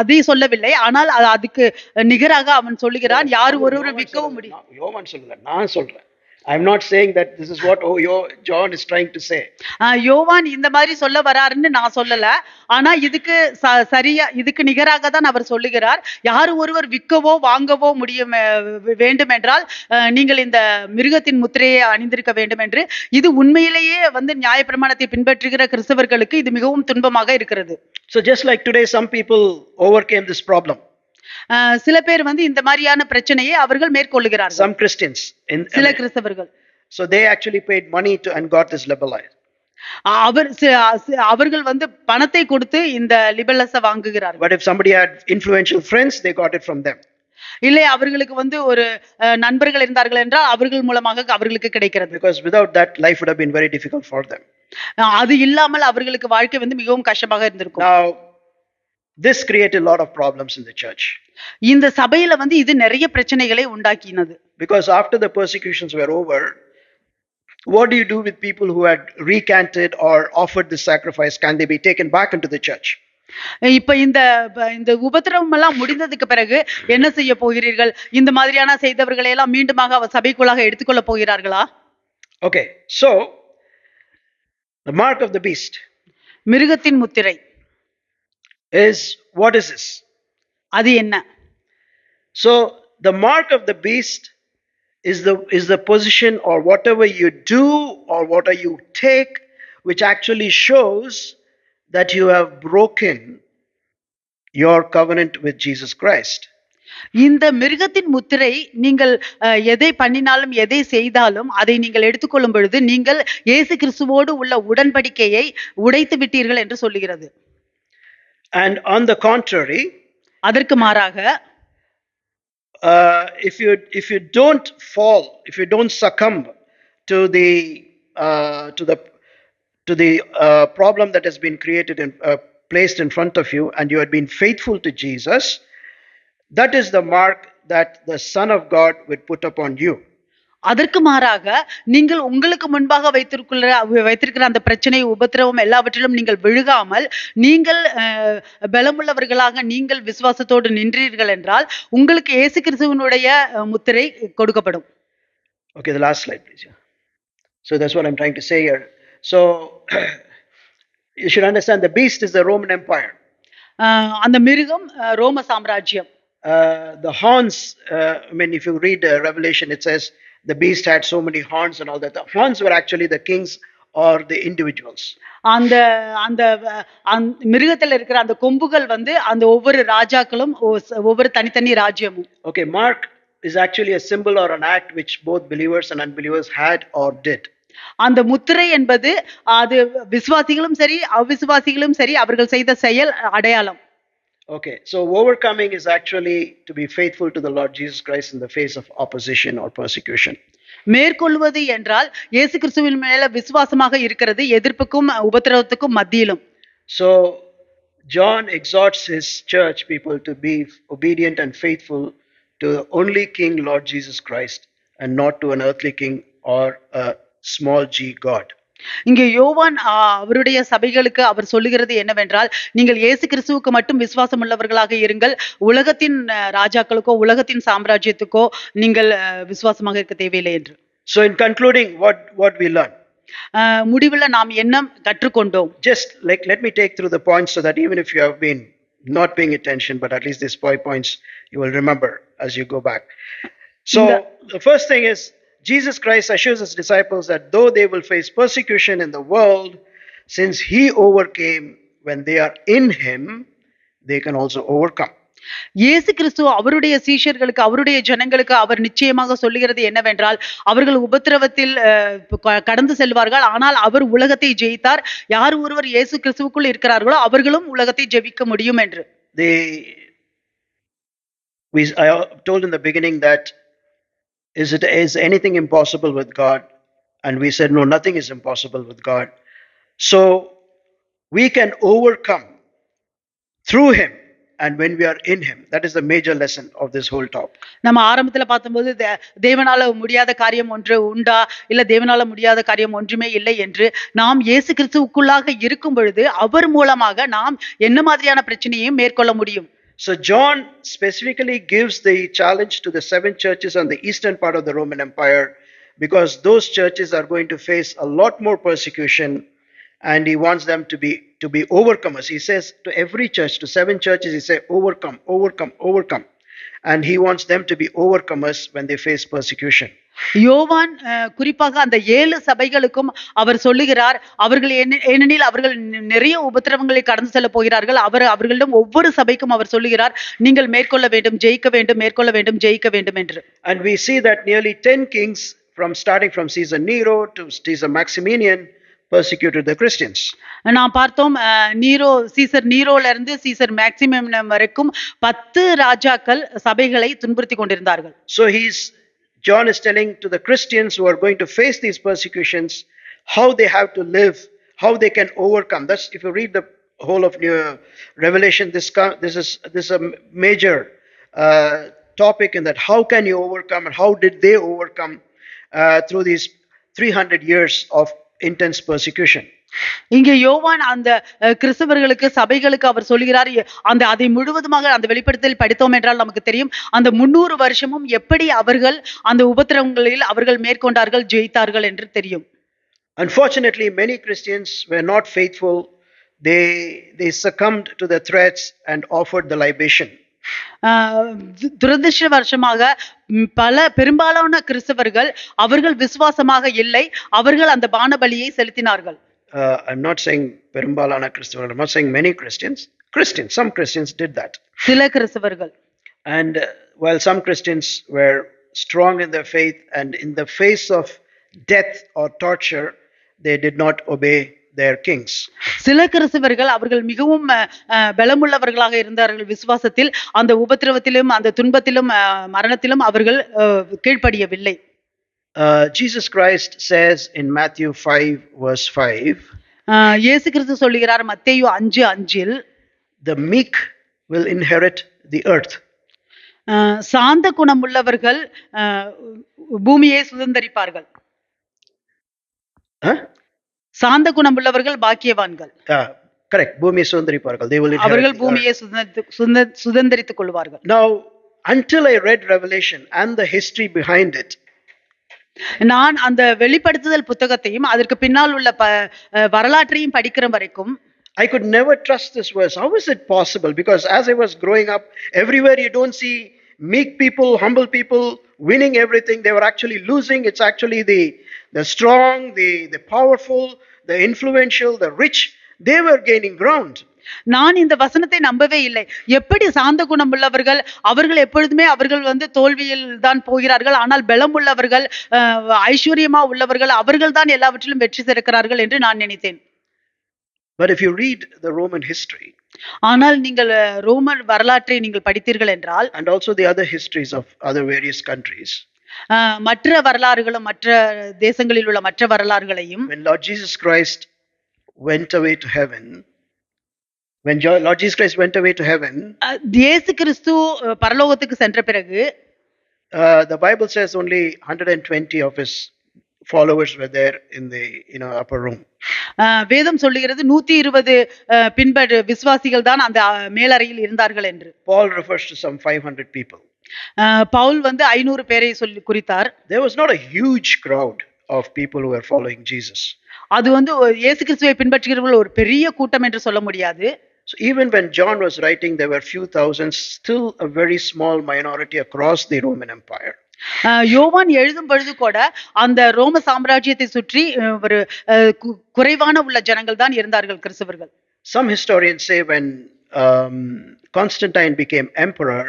அதை சொல்லவில்லை, ஆனால் அதுக்கு நிகராக அவன் சொல்லுகிறான், யார் ஒருவர் விற்கவும் முடியும். யோவான் சொல்லல, நான் சொல்றேன். I'm not saying that this is what John is trying to say. யோவான் இந்த மாதிரி சொல்ல வராருன்னு நான் சொல்லல, ஆனா இதுக்கு நிகராக தான் அவர் சொல்லுகிறார். யார் ஒருவர் விற்கவோ வாங்கவோ வேண்டும் என்றால் நீங்கள் இந்த மிருகத்தின் முத்திரையை அணிந்திருக்க வேண்டும் என்று. இது உண்மையிலேயே வந்து நியாயப்பிரமாணத்தை பின்பற்றுகிற கிறிஸ்தவர்களுக்கு இது மிகவும் துன்பமாக இருக்கிறது. So just like today, some people overcame this problem. சில பேர் வந்து இந்த மாதிரியான பிரச்சனையை அவர்கள் மேற்கொள்ளுகிறார்கள். Some Christians, சில கிறிஸ்தவர்கள், so they actually paid money and got this libellus. அவர்கள் வந்து பணத்தை கொடுத்து இந்த லிபல்லஸை வாங்குகிறார்கள். But if somebody had influential friends, they got it from them. இல்லை, அவர்களுக்கு வந்து ஒரு நண்பர்கள் இருந்தார்கள் என்றால் அவர்கள் மூலமாக அவர்களுக்கு கிடைக்கிறது. Because without that, life would have been very difficult for them. அது இல்லாமல் அவர்களுக்கு வாழ்க்கை வந்து மிகவும் கஷ்டமாக இருந்திருக்கும். Now this created a lot of problems in the church. இந்த சபையில வந்து இது நிறைய பிரச்சனைகளை உண்டாக்கினது. Because after the persecutions were over, what do you do with people who had recanted or offered the sacrifice? Can they be taken back into the church? இப்ப இந்த உபத்திரவம் எல்லாம் முடிந்ததுக்கு பிறகு என்ன செய்ய போகிறீர்கள்? இந்த மாதிரியான செய்தவர்களை எல்லாம் மீண்டுமாக சபைக்குள்ளாக எடுத்துக்கொள்ள போகிறார்களா? Okay, so the mark of the beast மிருகத்தின் முத்திரை is, what is this? அது என்ன? So the mark of the beast is the position or whatever you do or whatever you take which actually shows that you have broken your covenant with Jesus Christ. இந்த மிருகத்தின் முத்திரை நீங்கள் எதை பண்ணினாலும் எதை செய்தாலும் அதை நீங்கள் எடுத்துக்கொள்ளும் பொழுது நீங்கள் இயேசு கிறிஸ்துவோடு உள்ள உடன்படிக்கையை உடைத்து விட்டீர்கள் என்று சொல்லுகிறது. And on the contrary, அதற்கு மாறாக if you don't fall, if you don't succumb to the problem that has been created and placed in front of you, and you had been faithful to Jesus, that is the mark that the Son of God would put upon you. அதற்கு மாறாக நீங்கள் உங்களுக்கு முன்பாக வைத்திருக்கிற அந்த பிரச்சனை உபத்திரவம் எல்லாவற்றிலும் நீங்கள் விழுகாமல் நீங்கள் பலமுள்ளவர்களாக நீங்கள் விசுவாசத்தோடு நின்றீர்கள் என்றால் உங்களுக்கு இயேசு கிறிஸ்துவினுடைய முத்திரை கொடுக்கப்படும். Okay, the last slide please. So that's what I'm trying to say here. So you should understand the beast is the Roman Empire. அந்த மிருகம் ரோம சாம்ராஜ்யம். The horns, I mean, if you read Revelation, it says the beast had so many horns and all that. The horns were actually the kings or the individuals. அந்த அந்த மிருகத்துல இருக்கிற அந்த கொம்புகள் வந்து அந்த ஒவ்வொரு ராஜாக்களும் ஒவ்வொரு தனித்தனி ராஜ்யமும். Okay, mark is actually a symbol or an act which both believers and unbelievers had or did. அந்த முத்திரை என்பது அது விசுவாசிகளும் சரி அவிசுவாசிகளும் சரி அவர்கள் செய்த செயல் அடையாளம். Okay, so overcoming is actually to be faithful to the Lord Jesus Christ in the face of opposition or persecution. மேற்கொள்வது என்றால் இயேசு கிறிஸ்துவின் மேல விசுவாசமாக இருக்கிறது எதிர்ப்புக்கும் உபத்திரவத்துக்கும் மத்தியிலும். So John exhorts his church people to be obedient and faithful to the only King, Lord Jesus Christ, and not to an earthly king or a small g God. இங்கே யோவான் அவருடைய சபைகளுக்கு அவர் சொல்லுகிறது என்னவென்றால் நீங்கள் இயேசு கிறிஸ்துவுக்கு மட்டும் விசுவாசம் உள்ளவர்களாக இருங்கள், உலகத்தின் ராஜாக்களுக்கோ உலகத்தின் சாம்ராஜ்யத்துக்கோ நீங்கள் விசுவாசமாக இருக்க தேவையில்லை என்று. So in concluding, what we learn, முடிவுல நாம் என்ன கற்றுக்கொண்டோம்? Just like let me take through the points so that even if you have been not paying attention, but at least these 5 points you will remember as you go back. So the first thing is, Jesus Christ assures his disciples that though they will face persecution in the world, since he overcame when they are in him, they can also overcome. இயேசு கிறிஸ்து அவருடைய சீஷர்களுக்கு அவருடைய ஜனங்களுக்கு அவர் நிச்சயமாக சொல்லுகிறது என்னவென்றால் அவர்கள் உபத்திரவத்தில் கடந்து செல்வார்கள், ஆனால் அவர் உலகத்தை ஜெயித்தார். யார் ஒருவர் இயேசு கிறிஸ்துவுக்குள் இருக்கிறார்களோ அவர்களும் உலகத்தை ஜெயிக்க முடியும் என்று. I told in the beginning that is anything impossible with God? And we said no, nothing is impossible with God. So we can overcome through him and when we are in him. That is the major lesson of this whole talk. நம்ம ஆரம்பத்துல பார்த்தபோது தேவனால முடியாத காரியம் ஒன்று உண்டா, இல்ல தேவனால முடியாத காரியம் ஒன்றுமே இல்லை என்று நாம் இயேசு கிறிஸ்துவுக்குள்ளாக இருக்கும் பொழுது அவர் மூலமாக நாம் என்ன மாதிரியான பிரச்சனையையும் மேற்கொள்ள முடியும். So John specifically gives the challenge to the 7 churches on the eastern part of the Roman Empire, because those churches are going to face a lot more persecution, and he wants them to be overcomers. He says to every church, to 7 churches, he says overcome, and he wants them to be overcomers when they face persecution. யோவான் குறிப்பாக அந்த 7 சபைகளுக்கும் அவர் சொல்லுகிறார், அவர்கள் ஏனெனில் அவர்கள் நிறைய உபத்திரவங்களை கடந்து செல்ல போகிறார்கள். அவர்களிடம் ஒவ்வொரு சபைக்கும் அவர் சொல்லுகிறார், நீங்கள் மேற்கொள்ள வேண்டும், ஜெயிக்க வேண்டும், மேற்கொள்ள வேண்டும், ஜெயிக்க வேண்டும் என்று. And we see that nearly 10 kings starting from Caesar Nero to Caesar Maximian persecuted the Christians. நான் பார்த்தோம், சீசர் நீரோல இருந்து சீசர் மேக்சிமம் வரைக்கும் 10 ராஜாக்கள் சபைகளை துன்புறுத்தி கொண்டிருந்தார்கள். So John is telling to the Christians who are going to face these persecutions how they have to live, how they can overcome. That's, if you read the whole of Revelation, this is a major topic in that. How can you overcome, and how did they overcome through these 300 years of intense persecution? இங்கே யோவான் அந்த கிறிஸ்தவர்களுக்கு சபைகளுக்கு அவர் சொல்கிறார், அந்த அதை முழுவதுமாக அந்த வெளிப்படுத்தல் படித்தோம் என்றால் நமக்கு தெரியும் அந்த 300 வருஷமும் எப்படி அவர்கள் அந்த உபத்திரவங்களில் அவர்கள் மேற்கொண்டார்கள், ஜெயித்தார்கள் என்று தெரியும். Unfortunately, many Christians were not faithful. They succumbed to the threats and offered the libation. துரதிருஷ்டவசமாக பெரும்பாலான கிறிஸ்தவர்கள் அவர்கள் விசுவாசமாக இல்லை, அவர்கள் அந்த பானபலியை செலுத்தினார்கள். I'm not saying பெரும்பாலான கிறிஸ்தவர்கள், I'm not saying many Christians. Some Christians did that. சில கிறிஸ்தவர்கள். And while some Christians were strong in their faith and in the face of death or torture, they did not obey their kings. சில கிறிஸ்தவர்கள் அவர்கள் மிகவும் பலமுள்ளவர்களாக இருந்தார்கள் விசுவாசத்தில், அந்த உபத்திரவத்திலும் அந்த துன்பத்திலும் மரணத்திலும் அவர்கள் கீழ்ப்படியவில்லை. Jesus Christ says in Matthew 5 verse 5, இயேசு கிறிஸ்து சொல்கிறார் மத்தேயு 5:5, the meek will inherit the earth. சாந்த குணமுள்ளவர்கள் பூமியை சுதந்தரிப்பார்கள். சாந்த குணமுள்ளவர்கள் பாக்கியவான்கள். Correct, பூமியை சுதந்தரிப்பார்கள். They will inherit. அவர்கள் பூமியை சுதந்தரித்துக் கொள்வார்கள். Now, until I read Revelation and the history behind it, நான் அந்த வெளிப்படுத்துதல் புத்தகத்தையும் அதற்கு பின்னால் உள்ள வரலாற்றையும் படிக்கிற வரைக்கும் I could never trust this verse. How is it possible? Because as I was growing up, everywhere you don't see meek people, humble people winning everything. They were actually losing. It's actually the strong, the powerful, the influential, the rich. They were gaining ground. நான் இந்த வசனத்தை நம்பவே இல்லை. எப்படி சாந்த குணம் உள்ளவர்கள் அவர்கள் எப்பொழுதுமே அவர்கள் தோல்வியில் தான் போகிறார்கள், ஆனால் பலம் உள்ளவர்கள் ஐஸ்வர்யமா உள்ளவர்கள் அவர்கள் தான் எல்லாவற்றிலும் வெற்றி சேர்க்கிறார்கள் என்று நான் நினைத்தேன். But if you read the Roman history, ஆனால் நீங்கள் ரோமன் வரலாற்றை நீங்கள் படித்தீர்கள் என்றால், and also the other histories of other various countries, மற்ற வரலாறுகளும் மற்ற தேசங்களில் உள்ள மற்ற வரலாறுகளையும், when Lord Jesus Christ went away to heaven, when Lord Jesus Christ went away to heaven, இயேசு கிறிஸ்து பரலோகத்துக்கு சென்ற பிறகு, the Bible says only 120 of his followers were there in the upper room. வேதம் சொல்லுகிறது 120 பின்பற்ற விசுவாசிகள் தான் அந்த மேலறையில் இருந்தார்கள் என்று. Paul refers to some 500 people. Pavul 500 பேரை சொல்லி குறித்தார். There was not a huge crowd of people who were following Jesus. அது இயேசு கிறிஸ்துவை பின்பற்றுகிறவர்கள் ஒரு பெரிய கூட்டம் என்று சொல்ல முடியாது. So even when John was writing, there were few thousands, still a very small minority across the Roman Empire. யோவான் எழுதும் பொழுது கூட அந்த ரோம சாம்ராஜ்யத்தை சுற்றி ஒரு குறைவான உள்ள ஜனங்கள் தான் இருந்தார்கள் கிறிஸ்தவர்கள். Some historians say when Constantine became emperor,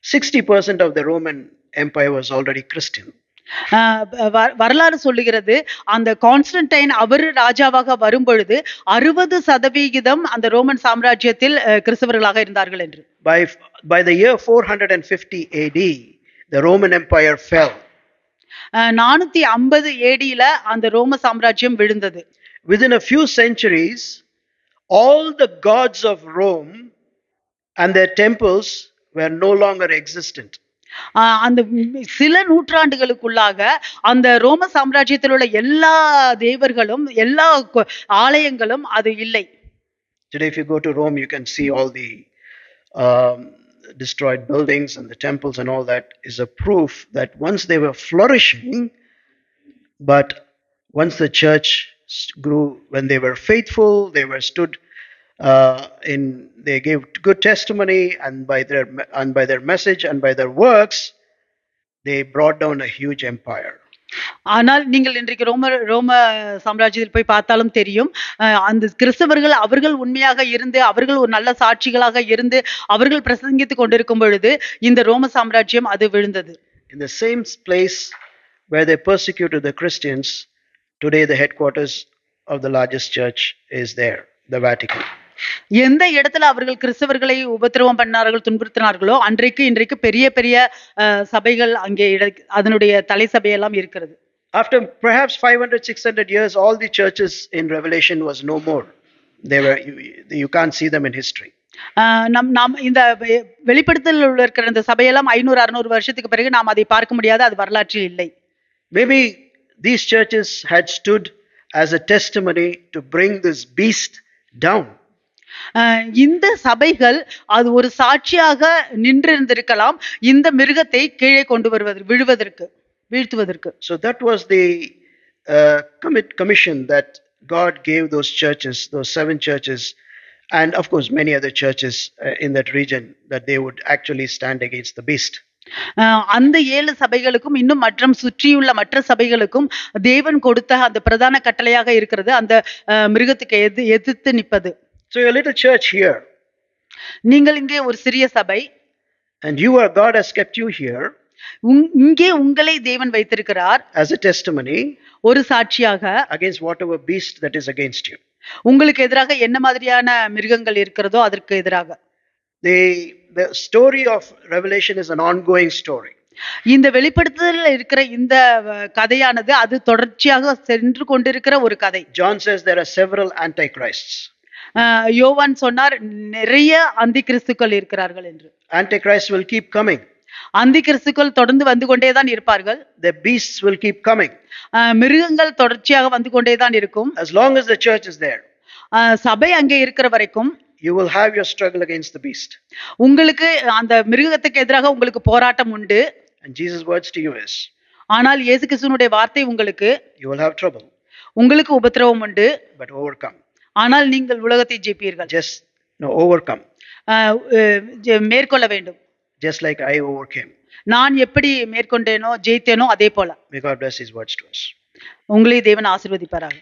60% of the Roman Empire was already Christian. வரலாறு சொல்லுகிறது அந்த கான்ஸ்டன்டைன் அவர் ராஜாவாக வரும் பொழுது 60% அந்த ரோமன் சாம்ராஜ்யத்தில் கிறிஸ்தவர்களாக இருந்தார்கள் என்று. By the year 450 AD, the Roman Empire fell. 450 AD அந்த ரோம சாம்ராஜ்யம் விழுந்தது. Within a few centuries, all the gods of Rome and their temples were no longer existent. அந்த சில நூற்றாண்டுகளுக்குள்ளாக அந்த ரோம சாம்ராஜ்யத்தில் உள்ள எல்லா தேவர்களும் எல்லா ஆலயங்களும் அது இல்லை. Today if you go to Rome, you can see all the destroyed buildings and the temples and all that is a proof that once they were flourishing, but once the church grew, when they were faithful, they were stood they gave good testimony, and by their message and by their works, they brought down a huge empire. ஆனால் நீங்கள் இன்றைக்கு ரோம சாம்ராஜ்யத்தில் போய் பார்த்தாலும் தெரியும், அந்த கிறிஸ்தவர்கள் அவர்கள் உண்மையாக இருந்து அவர்கள் ஒரு நல்ல சாட்சிகளாக இருந்து அவர்கள் பிரசங்கித்துக் கொண்டிருக்கும் பொழுது இந்த ரோம சாம்ராஜ்யம் அது விழுந்தது. In the same place where they persecuted the Christians, today the headquarters of the largest church is there, the Vatican. எந்த இடத்துல அவர்கள் கிறிஸ்தவர்களை உபத்திரவம் பண்ணார்கள், துன்புறுத்தினார்களோ இன்றைக்கு பெரிய பெரிய சபைகள் அங்கே அதனுடைய தலை சபையெல்லாம் இருக்கிறது. After perhaps 500-600 years, all the churches in Revelation was no more. They were you can't see them in history. நாம் இந்த வெளிப்படுத்தலில் உள்ள இருக்கிற இந்த சபையெல்லாம் 500-600 வருஷத்துக்கு பிறகு நாம் அதை பார்க்க முடியாது, அது வரலாற்றில் இல்லை. Maybe these churches had stood as a testimony to bring this beast down. இந்த சபைகள் அது ஒரு சாட்சியாக நின்றிருந்திருக்கலாம் இந்த மிருகத்தை கீழே கொண்டு வருவதற்கு வீழ்த்துவதற்கு. So that was the commission that God gave those churches, those 7 churches, and of course many other churches in that region, that they would actually stand against the beast. அந்த 7 சபைகளுக்கும் இன்னும் மற்றும் சுற்றியுள்ள மற்ற சபைகளுக்கும் தேவன் கொடுத்த அந்த பிரதான கட்டளையாக இருக்கிறது அந்த மிருகத்துக்கு எதிர்த்து நிற்பது. So a little church here, நீங்கள் இங்கே ஒரு சிறிய சபை, and God has kept you here இங்கே உங்களை தேவன் வைத்திருக்கிறார் as a testimony ஒரு சாட்சியாக against whatever beast that is against you. உங்களுக்கு எதிராக என்ன மாதிரியான மிருகங்கள் இருக்கிறதோ அதற்கு எதிராக. The story of Revelation is an ongoing story. இந்த வெளிப்படுத்துதல்ல இருக்கிற இந்த கதையானது அது தொடர்ச்சியாக சென்று கொண்டிருக்கிற ஒரு கதை. John says there are several antichrists. யோவான் சொன்னார் நிறைய அந்தி கிறிஸ்துக்கள் இருக்கிறார்கள் என்று. Antichrist will keep coming. அந்தி கிறிஸ்துக்கள் தொடர்ந்து வந்து கொண்டேதான் இருப்பார்கள். The beasts will keep coming. மிருகங்கள் தொடர்ச்சியாக வந்து கொண்டேதான் இருக்கும். As long as the church is there, சபை அங்கே இருக்கிற வரைக்கும் you will have your struggle against the beast. உங்களுக்கு அந்த மிருகத்துக்கு எதிராக உங்களுக்கு போராட்டம் உண்டு. And Jesus' words to you is, ஆனால் இயேசு கிறிஸ்துவினுடைய வார்த்தை உங்களுக்கு, you will have trouble, உங்களுக்கு உபத்திரவம் உண்டு, but overcome. ஆனால் நீங்கள் உலகத்தை ஜெயிப்பீர்கள். Overcome. மேற்கொள்ள வேண்டும். Just like I overcame. நான் எப்படி மேற்கொண்டேனோ ஜெயித்தேனோ அதே போல. May God bless his words to us. உங்களை தேவன் ஆசீர்வதிப்பாராக.